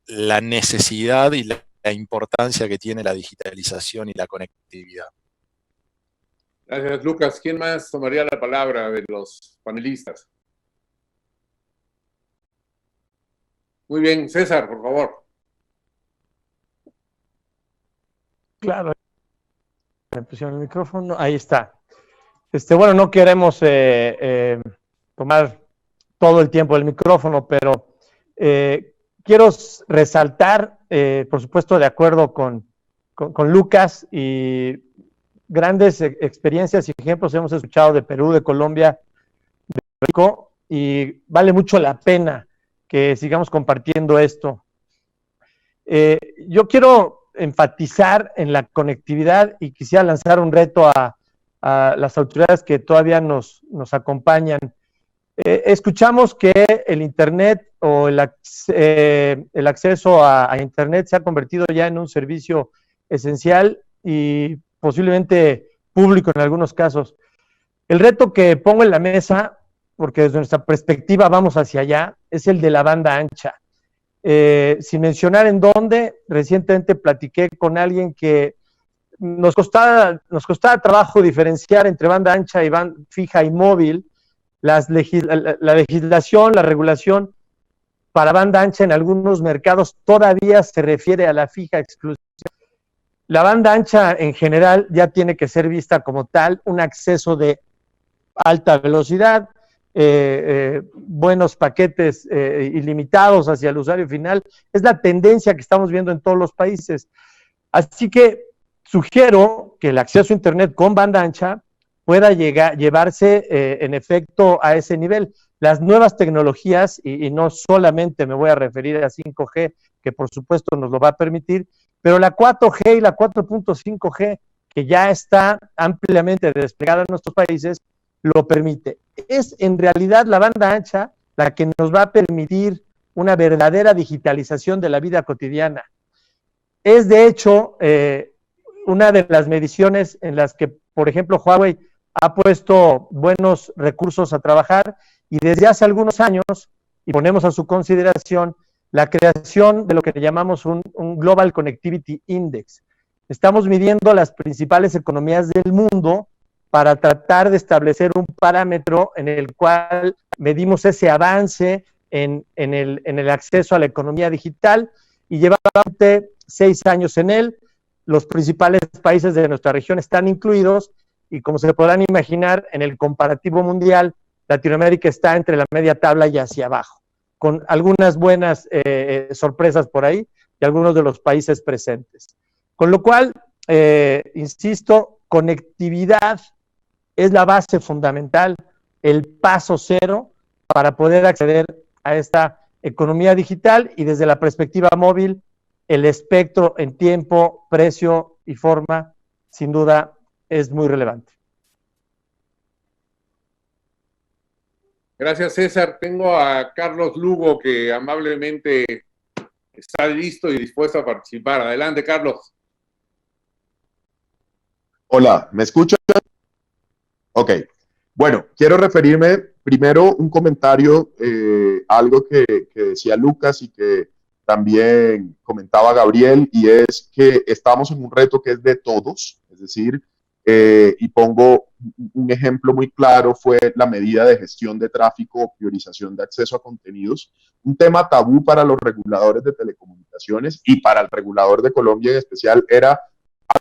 la necesidad y la importancia que tiene la digitalización y la conectividad. Gracias, Lucas. ¿Quién más tomaría la palabra de los panelistas? Muy bien, César, por favor. Claro. Me pusieron el micrófono. Ahí está. Bueno, no queremos tomar todo el tiempo del micrófono, pero quiero resaltar, por supuesto, de acuerdo con Lucas, y grandes experiencias y ejemplos hemos escuchado de Perú, de Colombia, de México, y vale mucho la pena que sigamos compartiendo esto. Yo quiero enfatizar en la conectividad y quisiera lanzar un reto a las autoridades que todavía nos acompañan. Escuchamos que el Internet o el acceso a Internet se ha convertido ya en un servicio esencial y posiblemente público en algunos casos. El reto que pongo en la mesa, porque desde nuestra perspectiva vamos hacia allá, es el de la banda ancha. Sin mencionar en dónde, recientemente platiqué con alguien que nos costaba trabajo diferenciar entre banda ancha y banda fija y móvil. La legislación, la regulación para banda ancha en algunos mercados todavía se refiere a la fija exclusiva. La banda ancha en general ya tiene que ser vista como tal, un acceso de alta velocidad, buenos paquetes ilimitados hacia el usuario final. Es la tendencia que estamos viendo en todos los países. Así que sugiero que el acceso a Internet con banda ancha pueda llevarse en efecto a ese nivel. Las nuevas tecnologías, y no solamente me voy a referir a 5G, que por supuesto nos lo va a permitir, pero la 4G y la 4.5G, que ya está ampliamente desplegada en nuestros países, lo permite. Es en realidad la banda ancha la que nos va a permitir una verdadera digitalización de la vida cotidiana. Es de hecho una de las mediciones en las que, por ejemplo, Huawei ha puesto buenos recursos a trabajar, y desde hace algunos años, y ponemos a su consideración, la creación de lo que llamamos un Global Connectivity Index. Estamos midiendo las principales economías del mundo para tratar de establecer un parámetro en el cual medimos ese avance en el acceso a la economía digital, y llevamos 6 años en él. Los principales países de nuestra región están incluidos, y como se podrán imaginar, en el comparativo mundial, Latinoamérica está entre la media tabla y hacia abajo, con algunas buenas sorpresas por ahí y algunos de los países presentes. Con lo cual, insisto, conectividad es la base fundamental, el paso cero para poder acceder a esta economía digital, y desde la perspectiva móvil, el espectro en tiempo, precio y forma, sin duda, es muy relevante. Gracias, César. Tengo a Carlos Lugo, que amablemente está listo y dispuesto a participar. Adelante, Carlos. Hola, ¿me escuchan? Ok. Bueno, quiero referirme primero un comentario, algo que decía Lucas y que también comentaba Gabriel, y es que estamos en un reto que es de todos, es decir, y pongo un ejemplo muy claro, fue la medida de gestión de tráfico o priorización de acceso a contenidos, un tema tabú para los reguladores de telecomunicaciones y para el regulador de Colombia en especial era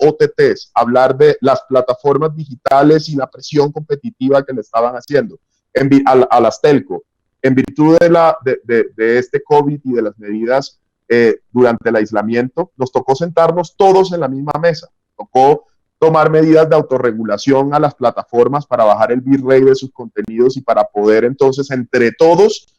OTTs, hablar de las plataformas digitales y la presión competitiva que le estaban haciendo a las telco. En virtud de este COVID y de las medidas durante el aislamiento, nos tocó sentarnos todos en la misma mesa. Tocó tomar medidas de autorregulación a las plataformas para bajar el bitrate de sus contenidos y para poder entonces entre todos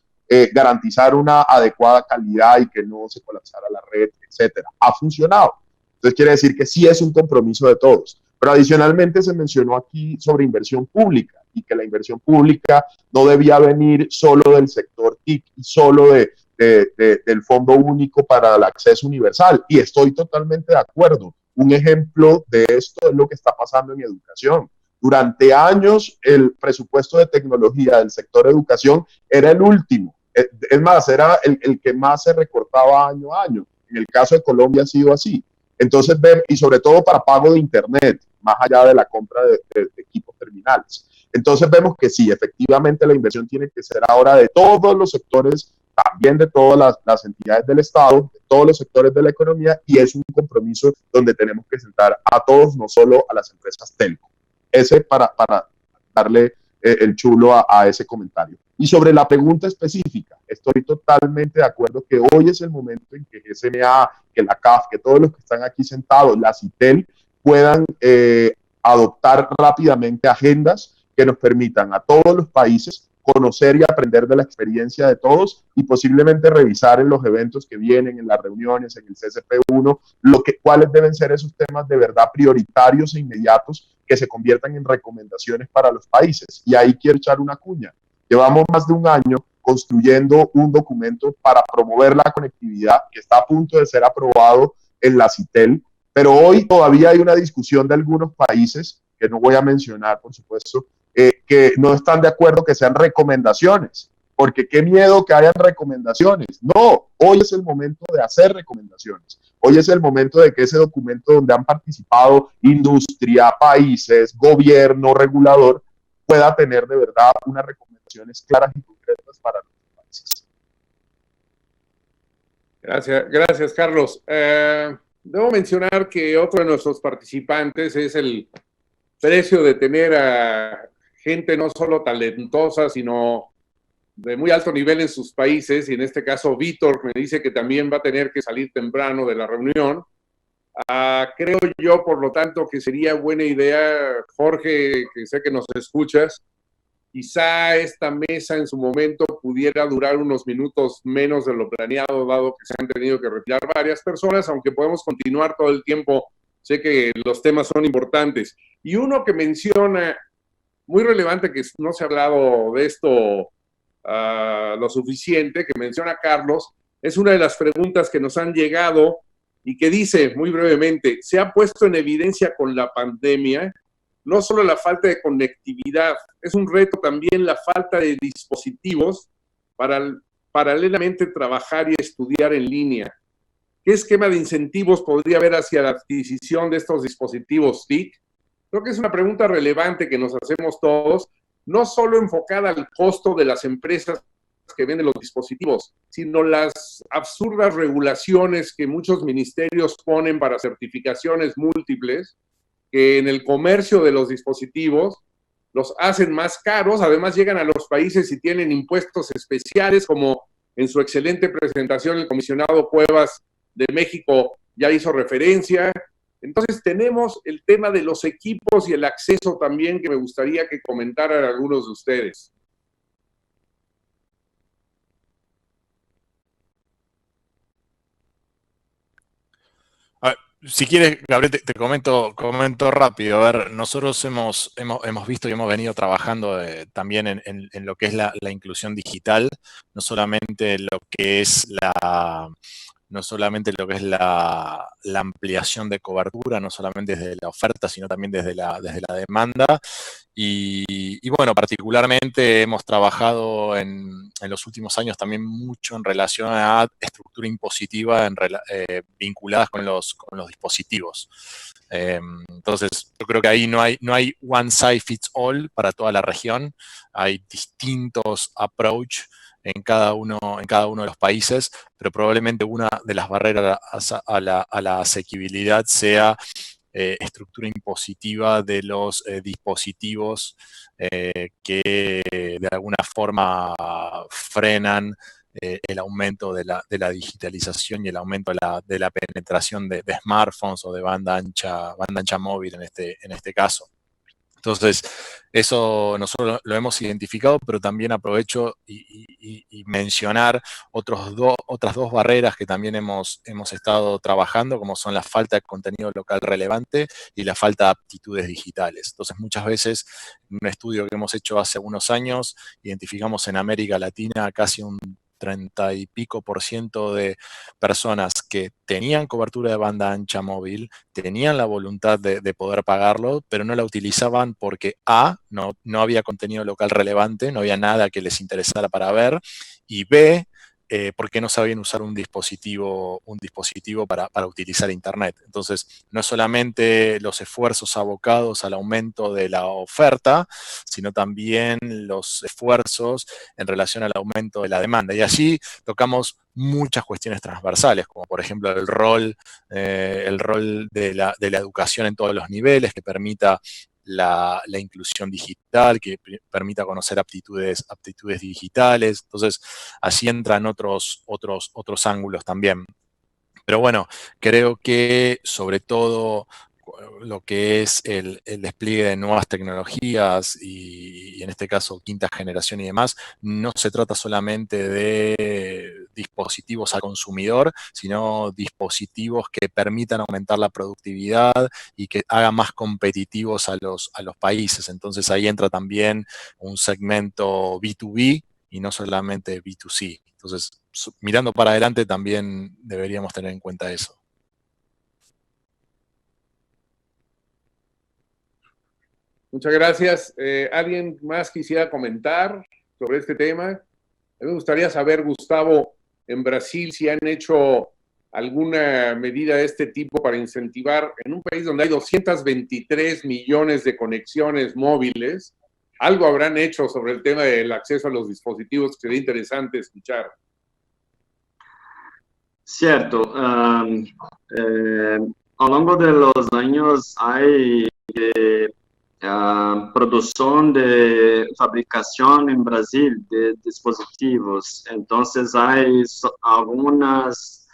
garantizar una adecuada calidad y que no se colapsara la red, etcétera. Ha funcionado. Entonces quiere decir que sí es un compromiso de todos. Pero adicionalmente se mencionó aquí sobre inversión pública y que la inversión pública no debía venir solo del sector TIC y solo del Fondo Único para el Acceso Universal. Y estoy totalmente de acuerdo. Un ejemplo de esto es lo que está pasando en educación. Durante años el presupuesto de tecnología del sector educación era el último. Es más, era el que más se recortaba año a año. En el caso de Colombia ha sido así. Entonces, y sobre todo para pago de Internet, más allá de la compra de equipos terminales. Entonces vemos que sí, efectivamente la inversión tiene que ser ahora de todos los sectores, también de todas las entidades del Estado, de todos los sectores de la economía, y es un compromiso donde tenemos que sentar a todos, no solo a las empresas telco. Ese para darle el chulo a ese comentario. Y sobre la pregunta específica, estoy totalmente de acuerdo que hoy es el momento en que SMA, que la CAF, que todos los que están aquí sentados, la CITEL, puedan adoptar rápidamente agendas que nos permitan a todos los países conocer y aprender de la experiencia de todos y posiblemente revisar en los eventos que vienen, en las reuniones, en el CCP1, cuáles deben ser esos temas de verdad prioritarios e inmediatos que se conviertan en recomendaciones para los países. Y ahí quiero echar una cuña. Llevamos más de un año construyendo un documento para promover la conectividad que está a punto de ser aprobado en la CITEL, pero hoy todavía hay una discusión de algunos países, que no voy a mencionar, por supuesto, que no están de acuerdo que sean recomendaciones, porque qué miedo que hayan recomendaciones. No, hoy es el momento de hacer recomendaciones. Hoy es el momento de que ese documento donde han participado industria, países, gobierno, regulador, pueda tener de verdad unas recomendaciones claras y concretas para los países. Gracias, Carlos. Debo mencionar que otro de nuestros participantes es el precio de tener a gente no solo talentosa, sino de muy alto nivel en sus países, y en este caso Víctor me dice que también va a tener que salir temprano de la reunión. Creo yo, por lo tanto, que sería buena idea, Jorge, que sé que nos escuchas, quizá esta mesa en su momento pudiera durar unos minutos menos de lo planeado, dado que se han tenido que retirar varias personas, aunque podemos continuar todo el tiempo. Sé que los temas son importantes. Y uno que menciona, muy relevante, que no se ha hablado de esto lo suficiente, que menciona Carlos, es una de las preguntas que nos han llegado y que dice muy brevemente, se ha puesto en evidencia con la pandemia no solo la falta de conectividad, es un reto también la falta de dispositivos para paralelamente trabajar y estudiar en línea. ¿Qué esquema de incentivos podría haber hacia la adquisición de estos dispositivos TIC? Creo que es una pregunta relevante que nos hacemos todos, no solo enfocada al costo de las empresas que venden los dispositivos, sino las absurdas regulaciones que muchos ministerios ponen para certificaciones múltiples, que en el comercio de los dispositivos los hacen más caros, además llegan a los países y tienen impuestos especiales, como en su excelente presentación el comisionado Cuevas de México ya hizo referencia. Entonces tenemos el tema de los equipos y el acceso también, que me gustaría que comentaran algunos de ustedes. Si quieres, Gabriel, te comento rápido. A ver, nosotros hemos visto y hemos venido trabajando también en lo que es la inclusión digital, no solamente lo que es la ampliación de cobertura, no solamente desde la oferta, sino también desde la demanda. Y bueno, particularmente hemos trabajado en los últimos años también mucho en relación a estructura impositiva vinculadas con los dispositivos. Entonces, yo creo que ahí no hay one size fits all para toda la región. Hay distintos approach en cada uno de los países, pero probablemente una de las barreras a la asequibilidad sea estructura impositiva de los dispositivos que de alguna forma frenan el aumento de la digitalización y el aumento de la penetración de smartphones o de banda ancha móvil en este caso. Entonces, eso nosotros lo hemos identificado, pero también aprovecho y mencionar otras dos barreras que también hemos estado trabajando, como son la falta de contenido local relevante y la falta de aptitudes digitales. Entonces, muchas veces, en un estudio que hemos hecho hace unos años, identificamos en América Latina casi un 30 y pico % de personas que tenían cobertura de banda ancha móvil, tenían la voluntad de poder pagarlo, pero no la utilizaban porque no había contenido local relevante, no había nada que les interesara para ver, y B, porque no sabían usar un dispositivo para utilizar Internet. Entonces, no es solamente los esfuerzos abocados al aumento de la oferta, sino también los esfuerzos en relación al aumento de la demanda. Y allí tocamos muchas cuestiones transversales, como por ejemplo el rol de la educación en todos los niveles, que permita la inclusión digital, que permita conocer aptitudes digitales. Entonces, así entran otros ángulos también. Pero bueno, creo que sobre todo lo que es el despliegue de nuevas tecnologías y en este caso quinta generación y demás, no se trata solamente de dispositivos al consumidor, sino dispositivos que permitan aumentar la productividad y que hagan más competitivos a los países. Entonces ahí entra también un segmento B2B y no solamente B2C. Entonces, mirando para adelante también deberíamos tener en cuenta eso. Muchas gracias. ¿Alguien más quisiera comentar sobre este tema? A mí me gustaría saber, Gustavo, en Brasil, si han hecho alguna medida de este tipo para incentivar, en un país donde hay 223 millones de conexiones móviles, algo habrán hecho sobre el tema del acceso a los dispositivos que sería interesante escuchar. Cierto. A lo largo de los años hay producción de fabricación en Brasil de dispositivos. Entonces hay algunos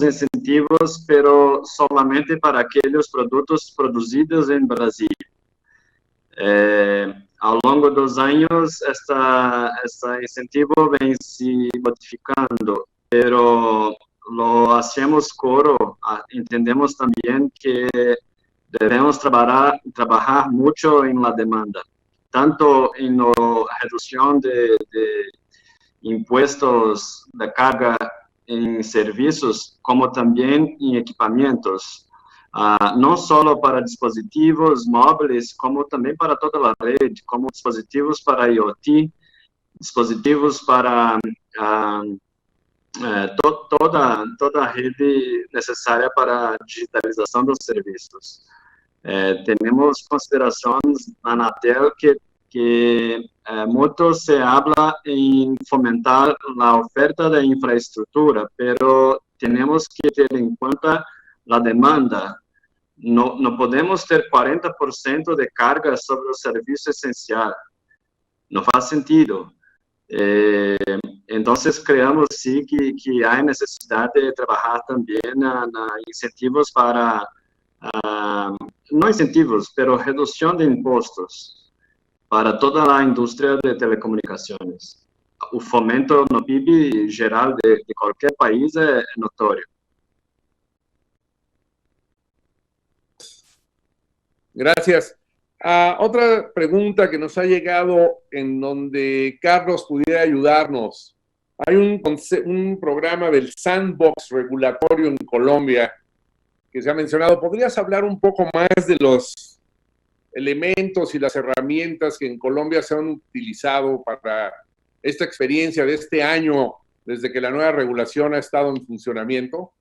incentivos, pero solamente para aquellos productos producidos en Brasil. Ao longo dos años, este incentivo vem se modificando, pero lo hacemos coro, entendemos también que debemos trabajar mucho en la demanda, tanto en la reducción de impuestos de carga en servicios, como también en equipamientos. Não só para dispositivos móveis, como também para toda a rede, como dispositivos para IoT, dispositivos para toda a rede necessária para a digitalização dos serviços. Temos considerações na Anatel que muito se habla em fomentar a oferta de infraestrutura, pero temos que ter em conta a demanda. Não podemos ter 40% de carga sobre o serviço essencial. Não faz sentido. Então, creemos sim que há necessidade de trabalhar também na incentivos para, não incentivos, mas redução de impostos para toda a indústria de telecomunicações. O fomento no PIB geral de qualquer país é notório. Gracias. Otra pregunta que nos ha llegado en donde Carlos pudiera ayudarnos. Hay un programa del sandbox regulatorio en Colombia que se ha mencionado. ¿Podrías hablar un poco más de los elementos y las herramientas que en Colombia se han utilizado para esta experiencia de este año, desde que la nueva regulación ha estado en funcionamiento?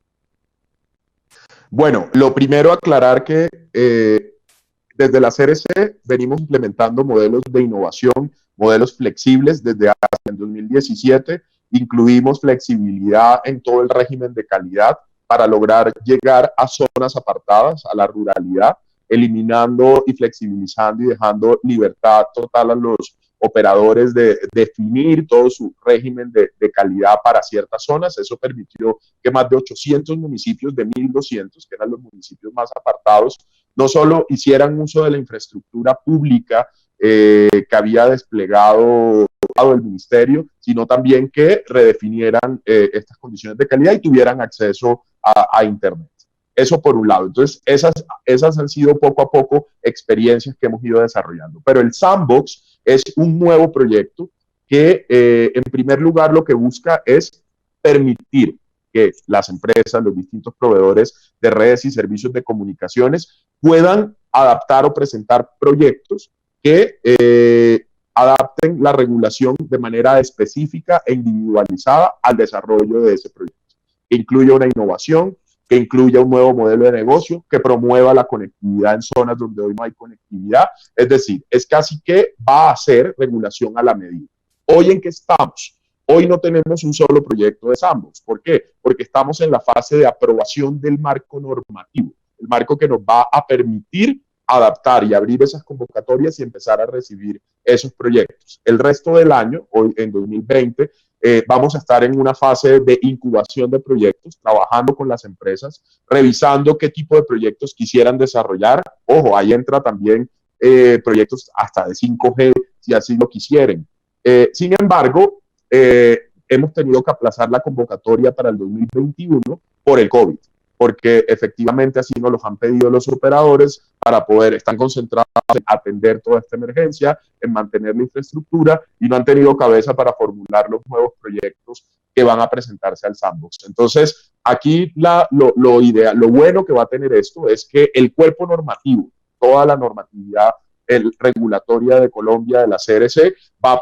Bueno, lo primero aclarar que desde la CRC venimos implementando modelos de innovación, modelos flexibles desde el 2017. Incluimos flexibilidad en todo el régimen de calidad para lograr llegar a zonas apartadas, a la ruralidad, eliminando y flexibilizando y dejando libertad total a los operadores de definir todo su régimen de calidad para ciertas zonas. Eso permitió que más de 800 municipios de 1.200, que eran los municipios más apartados, no solo hicieran uso de la infraestructura pública que había desplegado el ministerio, sino también que redefinieran estas condiciones de calidad y tuvieran acceso a Internet. Eso por un lado. Entonces, esas han sido poco a poco experiencias que hemos ido desarrollando. Pero el Sandbox es un nuevo proyecto que, en primer lugar, lo que busca es permitir que las empresas, los distintos proveedores de redes y servicios de comunicaciones puedan adaptar o presentar proyectos que adapten la regulación de manera específica e individualizada al desarrollo de ese proyecto, que incluya una innovación, que incluya un nuevo modelo de negocio, que promueva la conectividad en zonas donde hoy no hay conectividad. Es decir, es casi que va a ser regulación a la medida. ¿Hoy en qué estamos? Hoy no tenemos un solo proyecto de Sandbox. ¿Por qué? Porque estamos en la fase de aprobación del marco normativo, el marco que nos va a permitir adaptar y abrir esas convocatorias y empezar a recibir esos proyectos. El resto del año, hoy en 2020, vamos a estar en una fase de incubación de proyectos, trabajando con las empresas, revisando qué tipo de proyectos quisieran desarrollar. Ojo, ahí entra también proyectos hasta de 5G, si así lo quisieren. Sin embargo, hemos tenido que aplazar la convocatoria para el 2021 por el COVID, porque efectivamente así nos los han pedido los operadores para poder, están concentrados en atender toda esta emergencia, en mantener la infraestructura y no han tenido cabeza para formular los nuevos proyectos que van a presentarse al Sandbox. Entonces, aquí lo ideal, lo bueno que va a tener esto es que el cuerpo normativo, toda la normatividad regulatoria de Colombia, de la CRC, va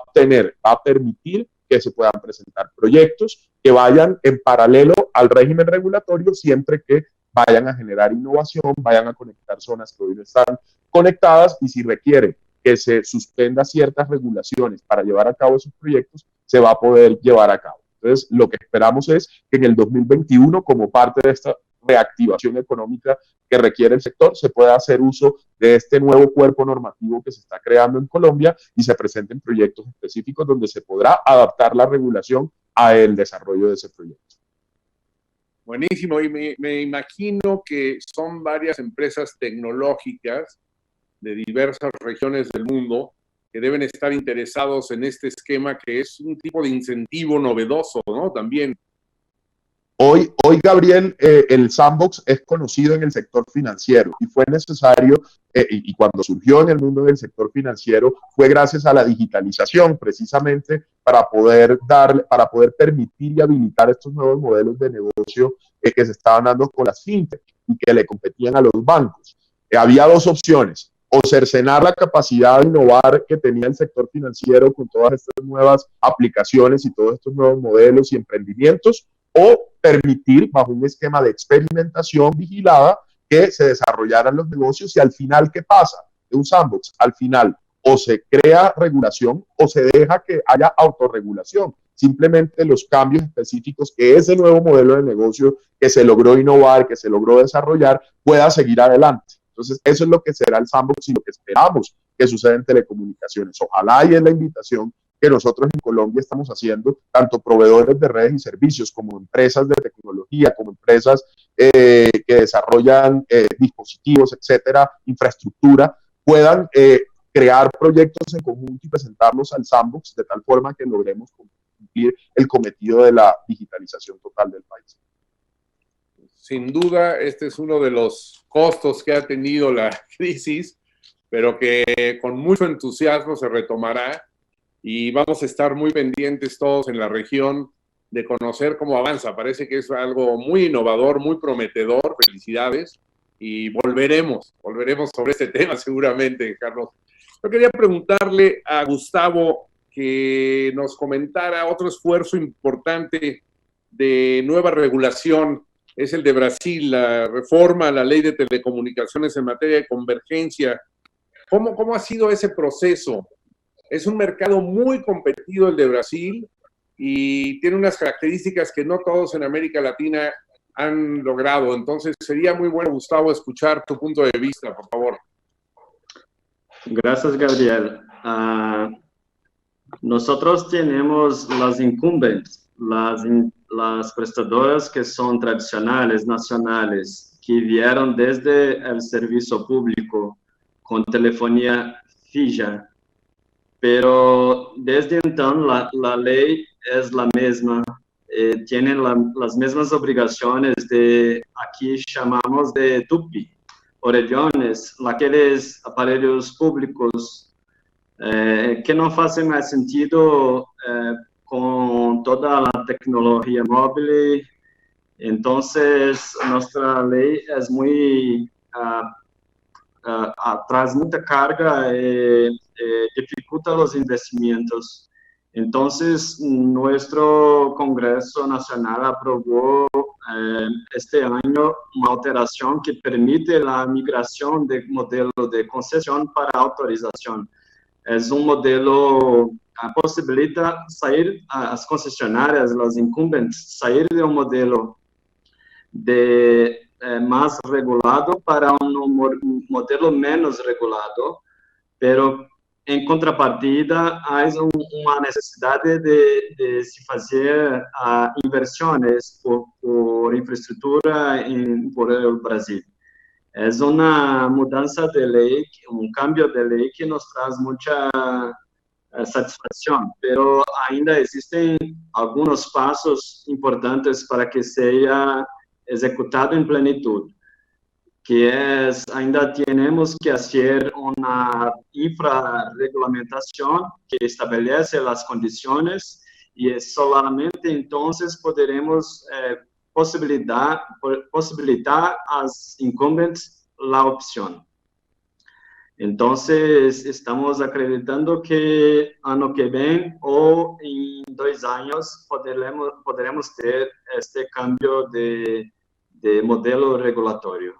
a permitir que se puedan presentar proyectos que vayan en paralelo al régimen regulatorio, siempre que vayan a generar innovación, vayan a conectar zonas que hoy no están conectadas, y si requiere que se suspenda ciertas regulaciones para llevar a cabo esos proyectos, se va a poder llevar a cabo. Entonces, lo que esperamos es que en el 2021, como parte de esta reactivación económica que requiere el sector, se pueda hacer uso de este nuevo cuerpo normativo que se está creando en Colombia y se presenten proyectos específicos donde se podrá adaptar la regulación al desarrollo de ese proyecto. Buenísimo, y me imagino que son varias empresas tecnológicas de diversas regiones del mundo que deben estar interesados en este esquema, que es un tipo de incentivo novedoso, ¿no? También. Hoy, Gabriel, el Sandbox es conocido en el sector financiero y fue necesario, y cuando surgió en el mundo del sector financiero, fue gracias a la digitalización, precisamente para poder permitir y habilitar estos nuevos modelos de negocio que se estaban dando con las fintech y que le competían a los bancos. Había dos opciones: o cercenar la capacidad de innovar que tenía el sector financiero con todas estas nuevas aplicaciones y todos estos nuevos modelos y emprendimientos, o permitir, bajo un esquema de experimentación vigilada, que se desarrollaran los negocios. Y al final, ¿qué pasa? De un Sandbox, al final, o se crea regulación o se deja que haya autorregulación. Simplemente los cambios específicos que ese nuevo modelo de negocio que se logró innovar, que se logró desarrollar, pueda seguir adelante. Entonces, eso es lo que será el Sandbox y lo que esperamos que suceda en telecomunicaciones. Ojalá, y es la invitación que nosotros en Colombia estamos haciendo, tanto proveedores de redes y servicios como empresas de tecnología, como empresas que desarrollan dispositivos, etcétera, infraestructura, puedan crear proyectos en conjunto y presentarlos al Sandbox de tal forma que logremos cumplir el cometido de la digitalización total del país. Sin duda, este es uno de los costos que ha tenido la crisis, pero que con mucho entusiasmo se retomará. Y vamos a estar muy pendientes todos en la región de conocer cómo avanza. Parece que es algo muy innovador, muy prometedor. Felicidades. y volveremos sobre este tema seguramente, Carlos. Yo quería preguntarle a Gustavo que nos comentara otro esfuerzo importante de nueva regulación, es el de Brasil, la reforma a la ley de telecomunicaciones en materia de convergencia. ¿Cómo ha sido ese proceso? Es un mercado muy competido el de Brasil y tiene unas características que no todos en América Latina han logrado. Entonces, sería muy bueno, Gustavo, escuchar tu punto de vista, por favor. Gracias, Gabriel. Nosotros tenemos las incumbents, las prestadoras que son tradicionales, nacionales, que vieron desde el servicio público con telefonía fija. Pero desde entonces la ley es la misma, tienen las mismas obligaciones de, aquí llamamos de TUPI, orellones, aquellos aparelhos públicos que no hacen más sentido con toda la tecnología móvil. Entonces, nuestra ley es muy... traz mucha carga y dificulta los investimentos. Entonces, nuestro Congreso Nacional aprobó este año una alteración que permite la migración de modelo de concesión para autorización. Es un modelo que posibilita salir a las concesionarias, los incumbents, salir de un modelo de más regulado para un modelo menos regulado, pero en contrapartida hay una necesidad de se hacer inversiones por infraestructura por el Brasil. Es una mudanza de ley, un cambio de ley que nos trae mucha satisfacción, pero ainda existen algunos pasos importantes para que sea ejecutado en plenitud, que es, ainda tenemos que hacer una infrarreglamentación que establece las condiciones y solamente entonces podremos posibilitar a los incumbentes la opción. Entonces, estamos acreditando que año que viene o en 2 años podremos ter este cambio de modelo regulatorio.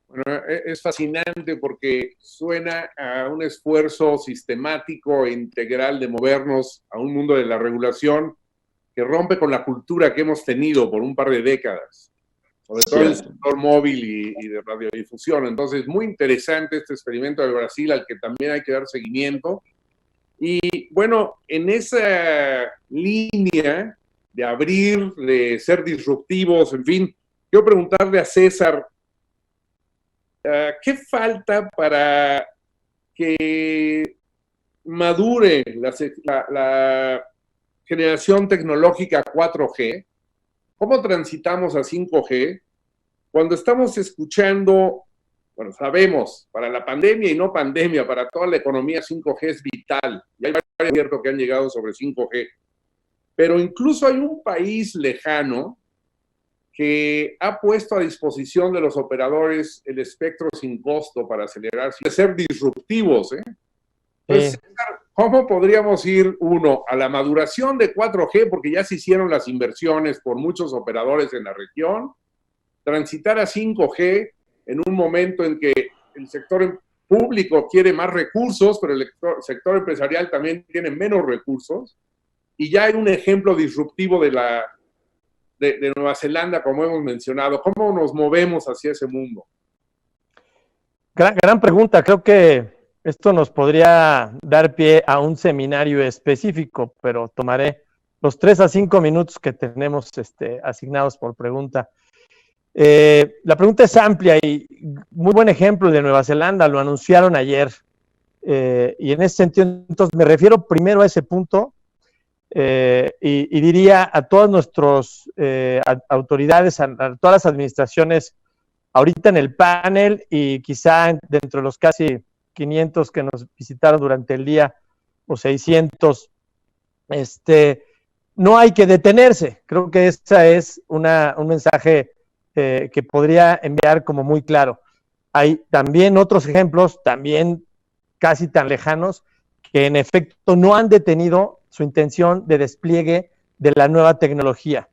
Bueno, es fascinante porque suena a un esfuerzo sistemático e integral de movernos a un mundo de la regulación que rompe con la cultura que hemos tenido por un par de décadas, sobre todo en el sector móvil y de radiodifusión. Entonces, muy interesante este experimento de Brasil al que también hay que dar seguimiento. Y bueno, en esa línea de abrir, de ser disruptivos, en fin, quiero preguntarle a César, ¿qué falta para que madure la generación tecnológica 4G? ¿Cómo transitamos a 5G? Cuando estamos escuchando, bueno, sabemos, para la pandemia y no pandemia, para toda la economía 5G es vital. Y hay varios ciertos que han llegado sobre 5G. Pero incluso hay un país lejano que ha puesto a disposición de los operadores el espectro sin costo para acelerar, sin ser disruptivos, ¿eh? Entonces, ¿cómo podríamos ir, uno, a la maduración de 4G, porque ya se hicieron las inversiones por muchos operadores en la región, transitar a 5G en un momento en que el sector público quiere más recursos, pero el sector empresarial también tiene menos recursos, y ya hay un ejemplo disruptivo de Nueva Zelanda, como hemos mencionado? ¿Cómo nos movemos hacia ese mundo? Gran pregunta. Creo que esto nos podría dar pie a un seminario específico, pero tomaré los 3 a 5 minutos que tenemos asignados por pregunta. La pregunta es amplia y muy buen ejemplo de Nueva Zelanda, lo anunciaron ayer. Y en ese sentido, entonces, me refiero primero a ese punto y diría a todas nuestras autoridades, a todas las administraciones ahorita en el panel y quizá dentro de los casi 500 que nos visitaron durante el día, o 600, no hay que detenerse. Creo que ese es un mensaje que podría enviar como muy claro. Hay también otros ejemplos, también casi tan lejanos, que en efecto no han detenido su intención de despliegue de la nueva tecnología.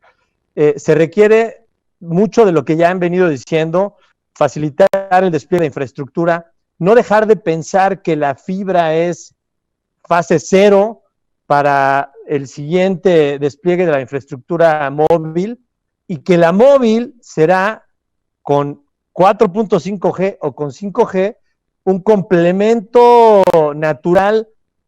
Se requiere mucho de lo que ya han venido diciendo, facilitar el despliegue de infraestructura, no dejar de pensar que la fibra es fase cero para el siguiente despliegue de la infraestructura móvil y que la móvil será con 4.5G o con 5G un complemento natural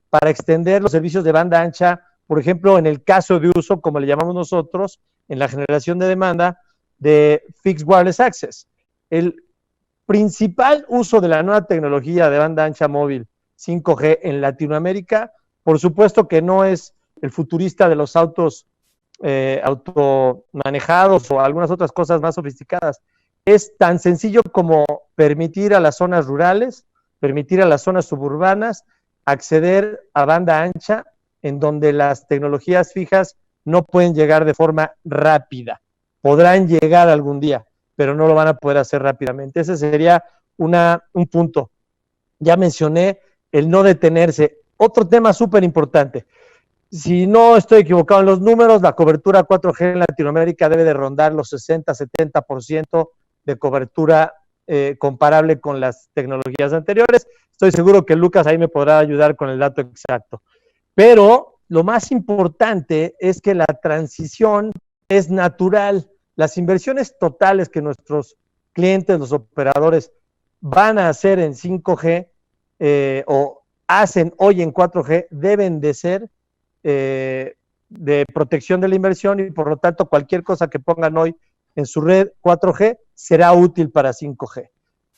para extender los servicios de banda ancha, por ejemplo, en el caso de uso, como le llamamos nosotros, en la generación de demanda de Fixed Wireless Access. El principal uso de la nueva tecnología de banda ancha móvil 5G en Latinoamérica, por supuesto que no es el futurista de los autos automanejados o algunas otras cosas más sofisticadas. Es tan sencillo como permitir a las zonas rurales, permitir a las zonas suburbanas acceder a banda ancha en donde las tecnologías fijas no pueden llegar de forma rápida. Podrán llegar algún día, pero no lo van a poder hacer rápidamente. Ese sería un punto. Ya mencioné el no detenerse. Otro tema súper importante. Si no estoy equivocado en los números, la cobertura 4G en Latinoamérica debe de rondar los 60-70% de cobertura comparable con las tecnologías anteriores. Estoy seguro que Lucas ahí me podrá ayudar con el dato exacto. Pero lo más importante es que la transición es natural. Las inversiones totales que nuestros clientes, los operadores, van a hacer en 5G o hacen hoy en 4G deben de ser de protección de la inversión y por lo tanto cualquier cosa que pongan hoy en su red 4G será útil para 5G.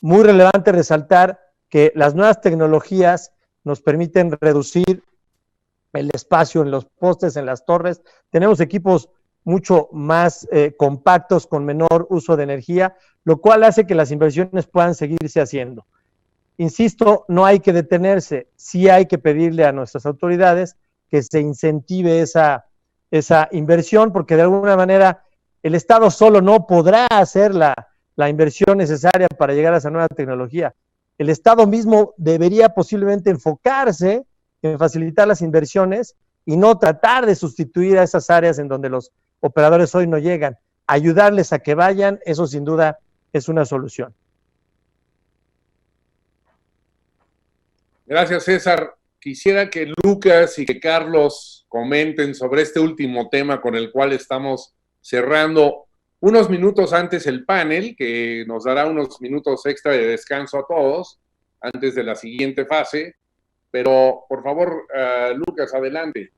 Muy relevante resaltar que las nuevas tecnologías nos permiten reducir el espacio en los postes, en las torres. Tenemos equipos mucho más compactos, con menor uso de energía, lo cual hace que las inversiones puedan seguirse haciendo. Insisto, no hay que detenerse, sí hay que pedirle a nuestras autoridades que se incentive esa inversión, porque de alguna manera el Estado solo no podrá hacer la inversión necesaria para llegar a esa nueva tecnología. El Estado mismo debería posiblemente enfocarse en facilitar las inversiones y no tratar de sustituir a esas áreas en donde los operadores hoy no llegan. Ayudarles a que vayan, eso sin duda es una solución. Gracias, César. Quisiera que Lucas y que Carlos comenten sobre este último tema con el cual estamos cerrando unos minutos antes el panel, que nos dará unos minutos extra de descanso a todos antes de la siguiente fase. Pero, por favor, Lucas, adelante.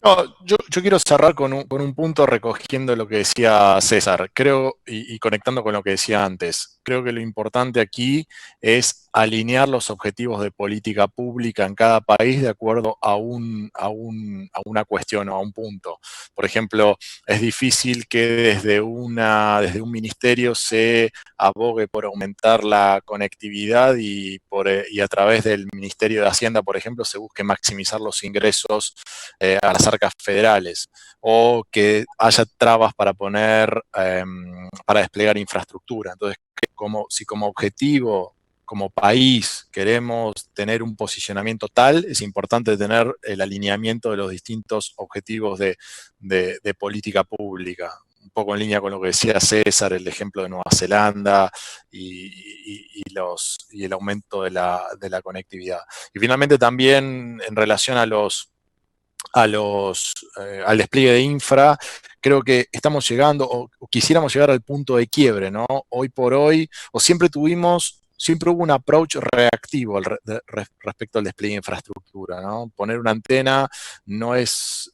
No, yo quiero cerrar con un punto recogiendo lo que decía César, creo, y conectando con lo que decía antes. Creo que lo importante aquí es alinear los objetivos de política pública en cada país de acuerdo a una cuestión o a un punto. Por ejemplo, es difícil que desde un ministerio se abogue por aumentar la conectividad y a través del Ministerio de Hacienda, por ejemplo, se busque maximizar los ingresos a las arcas federales, o que haya trabas para para desplegar infraestructura. Entonces, si como objetivo, como país, queremos tener un posicionamiento tal, es importante tener el alineamiento de los distintos objetivos de política pública. Un poco en línea con lo que decía César, el ejemplo de Nueva Zelanda y el aumento de la conectividad. Y finalmente también en relación al despliegue de infra, creo que estamos llegando, o quisiéramos llegar al punto de quiebre, ¿no? Hoy por hoy, siempre hubo un approach reactivo respecto al despliegue de infraestructura, ¿no? Poner una antena no es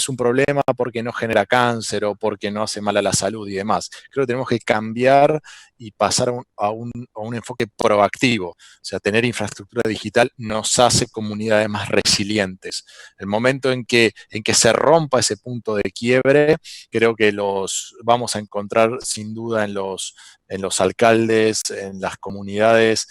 un problema porque no genera cáncer o porque no hace mal a la salud y demás. Creo que tenemos que cambiar y pasar a un enfoque proactivo. O sea, tener infraestructura digital nos hace comunidades más resilientes. El momento en que se rompa ese punto de quiebre, creo que vamos a encontrar sin duda en los alcaldes, en las comunidades,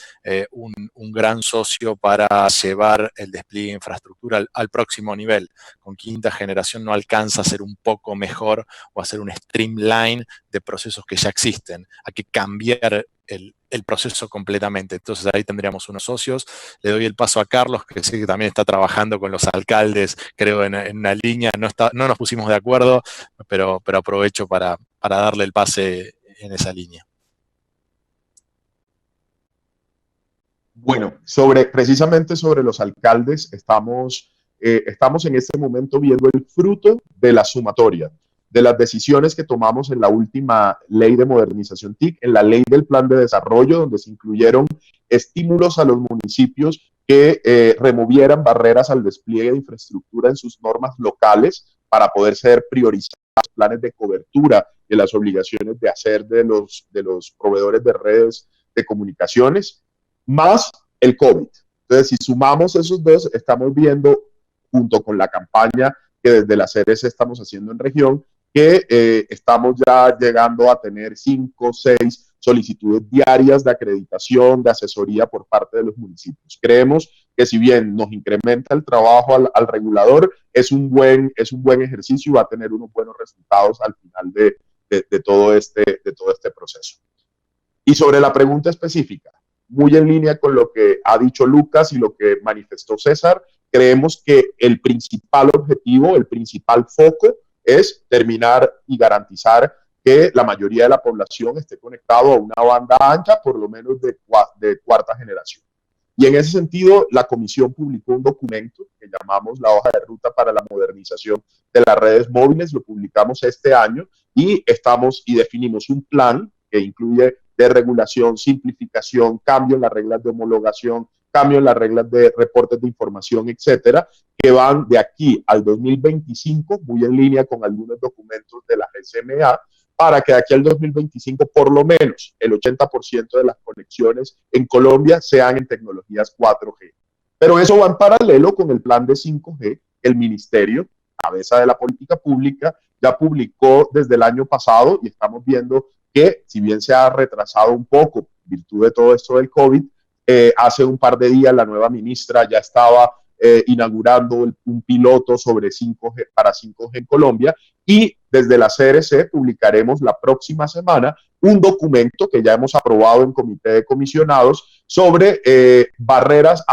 un gran socio para llevar el despliegue de infraestructura al próximo nivel. Con quinta generación no alcanza a ser un poco mejor o a ser un streamline de procesos que ya existen, hay que cambiar el proceso completamente. Entonces ahí tendríamos unos socios. Le doy el paso a Carlos, que sé que también está trabajando con los alcaldes, creo en una línea, no nos pusimos de acuerdo, pero aprovecho para darle el pase en esa línea. Bueno, precisamente sobre los alcaldes, estamos en este momento viendo el fruto de la sumatoria, de las decisiones que tomamos en la última ley de modernización TIC, en la ley del plan de desarrollo, donde se incluyeron estímulos a los municipios que removieran barreras al despliegue de infraestructura en sus normas locales para poder ser priorizados planes de cobertura y las obligaciones de hacer de los proveedores de redes de comunicaciones, más el COVID. Entonces, si sumamos esos dos, estamos viendo, junto con la campaña que desde la CRC estamos haciendo en región, que estamos ya llegando a tener 5 o 6 solicitudes diarias de acreditación, de asesoría por parte de los municipios. Creemos que si bien nos incrementa el trabajo al regulador, es un buen ejercicio y va a tener unos buenos resultados al final de todo este proceso. Y sobre la pregunta específica, muy en línea con lo que ha dicho Lucas y lo que manifestó César, creemos que el principal objetivo, el principal foco es terminar y garantizar que la mayoría de la población esté conectado a una banda ancha, por lo menos de cuarta generación. Y en ese sentido, la Comisión publicó un documento que llamamos la hoja de ruta para la modernización de las redes móviles, lo publicamos este año y definimos un plan que incluye de regulación, simplificación, cambio en las reglas de homologación, cambio en las reglas de reportes de información, etcétera, que van de aquí al 2025, muy en línea con algunos documentos de la GCMA, para que de aquí al 2025 por lo menos el 80% de las conexiones en Colombia sean en tecnologías 4G. Pero eso va en paralelo con el plan de 5G. El Ministerio, cabeza de la política pública, ya publicó desde el año pasado y estamos viendo que, si bien se ha retrasado un poco en virtud de todo esto del COVID, hace un par de días la nueva ministra ya estaba inaugurando un piloto sobre 5G para 5G en Colombia, y desde la CRC publicaremos la próxima semana un documento que ya hemos aprobado en comité de comisionados sobre barreras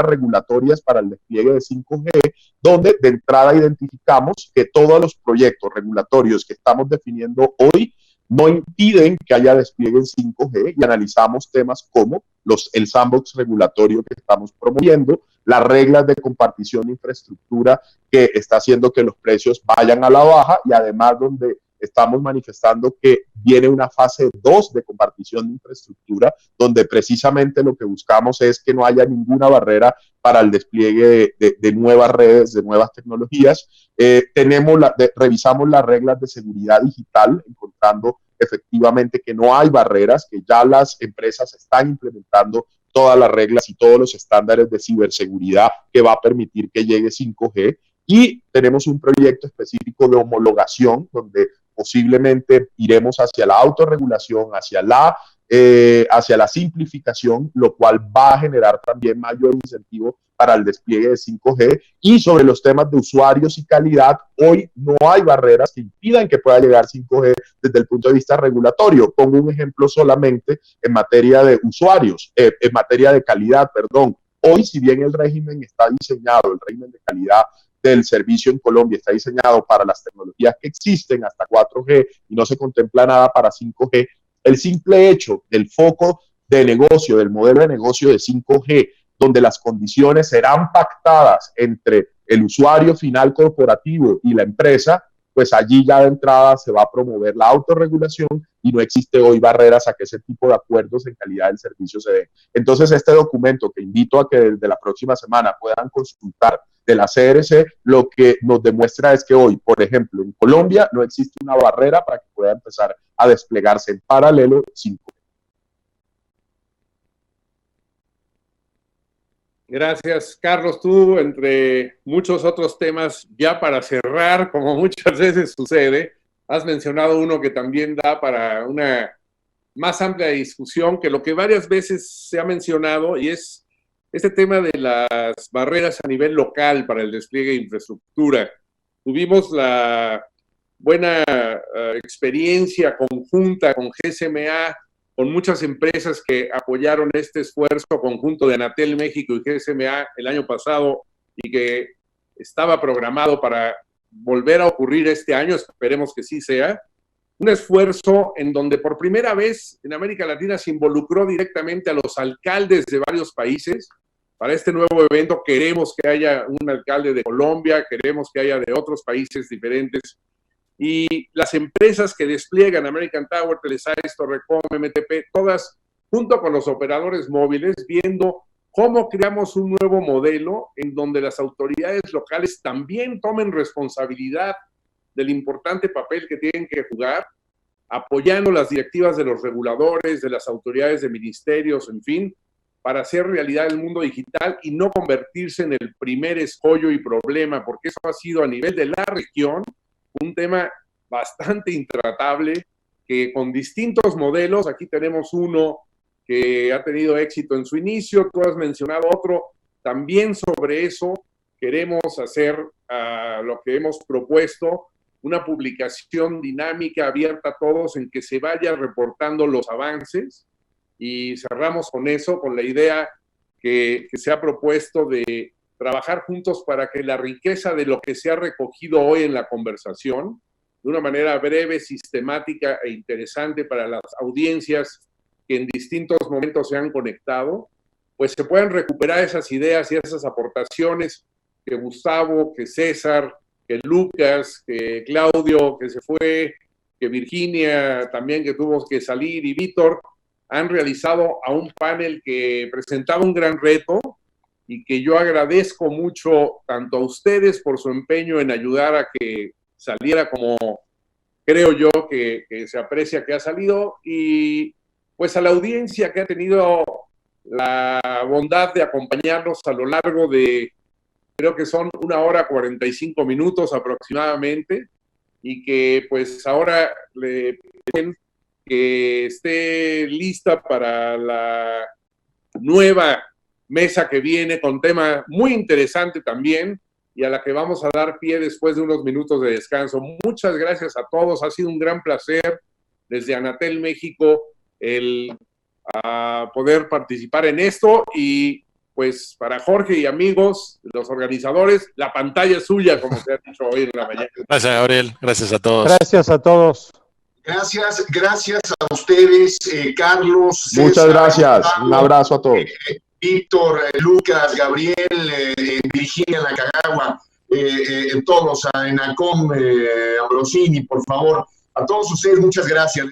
regulatorias para el despliegue de 5G, donde de entrada identificamos que todos los proyectos regulatorios que estamos definiendo hoy no impiden que haya despliegue en 5G, y analizamos temas como el sandbox regulatorio que estamos promoviendo, las reglas de compartición de infraestructura que está haciendo que los precios vayan a la baja, y además donde estamos manifestando que viene una fase 2 de compartición de infraestructura, donde precisamente lo que buscamos es que no haya ninguna barrera para el despliegue de nuevas redes, de nuevas tecnologías. Revisamos las reglas de seguridad digital, encontrando efectivamente que no hay barreras, que ya las empresas están implementando todas las reglas y todos los estándares de ciberseguridad que va a permitir que llegue 5G. Y tenemos un proyecto específico de homologación donde posiblemente iremos hacia la autorregulación, hacia la simplificación, lo cual va a generar también mayor incentivo para el despliegue de 5G. Y sobre los temas de usuarios y calidad, hoy no hay barreras que impidan que pueda llegar 5G desde el punto de vista regulatorio. Pongo un ejemplo solamente en materia de usuarios, en materia de calidad, perdón. Hoy, si bien el régimen está diseñado, el régimen de calidad del servicio en Colombia está diseñado para las tecnologías que existen hasta 4G y no se contempla nada para 5G, el simple hecho del foco de negocio, del modelo de negocio de 5G, donde las condiciones serán pactadas entre el usuario final corporativo y la empresa, pues allí ya de entrada se va a promover la autorregulación y no existe hoy barreras a que ese tipo de acuerdos en calidad del servicio se den. Entonces, este documento que invito a que desde la próxima semana puedan consultar de la CRC, lo que nos demuestra es que hoy, por ejemplo, en Colombia no existe una barrera para que pueda empezar a desplegarse en paralelo 5G. Gracias, Carlos. Tú, entre muchos otros temas, ya para cerrar, como muchas veces sucede, has mencionado uno que también da para una más amplia discusión, que lo que varias veces se ha mencionado, y es este tema de las barreras a nivel local para el despliegue de infraestructura. Tuvimos la buena experiencia conjunta con GSMA, con muchas empresas que apoyaron este esfuerzo conjunto de Anatel México y GSMA el año pasado y que estaba programado para volver a ocurrir este año, esperemos que sí sea, un esfuerzo en donde por primera vez en América Latina se involucró directamente a los alcaldes de varios países. Para este nuevo evento queremos que haya un alcalde de Colombia, queremos que haya de otros países diferentes, y las empresas que despliegan American Tower, Telesites, Torrecom, MTP, todas junto con los operadores móviles, viendo cómo creamos un nuevo modelo en donde las autoridades locales también tomen responsabilidad del importante papel que tienen que jugar, apoyando las directivas de los reguladores, de las autoridades de ministerios, en fin, para hacer realidad el mundo digital y no convertirse en el primer escollo y problema, porque eso ha sido a nivel de la región un tema bastante intratable, que con distintos modelos, aquí tenemos uno que ha tenido éxito en su inicio, tú has mencionado otro, también sobre eso queremos hacer lo que hemos propuesto, una publicación dinámica, abierta a todos, en que se vaya reportando los avances, y cerramos con eso, con la idea que se ha propuesto de trabajar juntos para que la riqueza de lo que se ha recogido hoy en la conversación, de una manera breve, sistemática e interesante para las audiencias que en distintos momentos se han conectado, pues se puedan recuperar esas ideas y esas aportaciones que Gustavo, que César, que Lucas, que Claudio, que se fue, que Virginia también, que tuvo que salir, y Víctor, han realizado a un panel que presentaba un gran reto y que yo agradezco mucho tanto a ustedes por su empeño en ayudar a que saliera como creo yo que se aprecia que ha salido, y pues a la audiencia que ha tenido la bondad de acompañarnos a lo largo de, creo que son 1 hora 45 minutos aproximadamente, y que pues ahora le piden que esté lista para la nueva mesa que viene con tema muy interesante también, y a la que vamos a dar pie después de unos minutos de descanso. Muchas gracias a todos, ha sido un gran placer desde Anatel México el poder participar en esto, y pues para Jorge y amigos, los organizadores, la pantalla es suya, como se ha dicho hoy en la mañana. Gracias, Gabriel, gracias a todos. Gracias a todos. Gracias a ustedes, Carlos. César, Muchas gracias. Gustavo, Un abrazo a todos. Víctor, Lucas, Gabriel, Virginia Nakagawa, todos, a Enacom, Ambrosini, por favor. A todos ustedes, muchas gracias.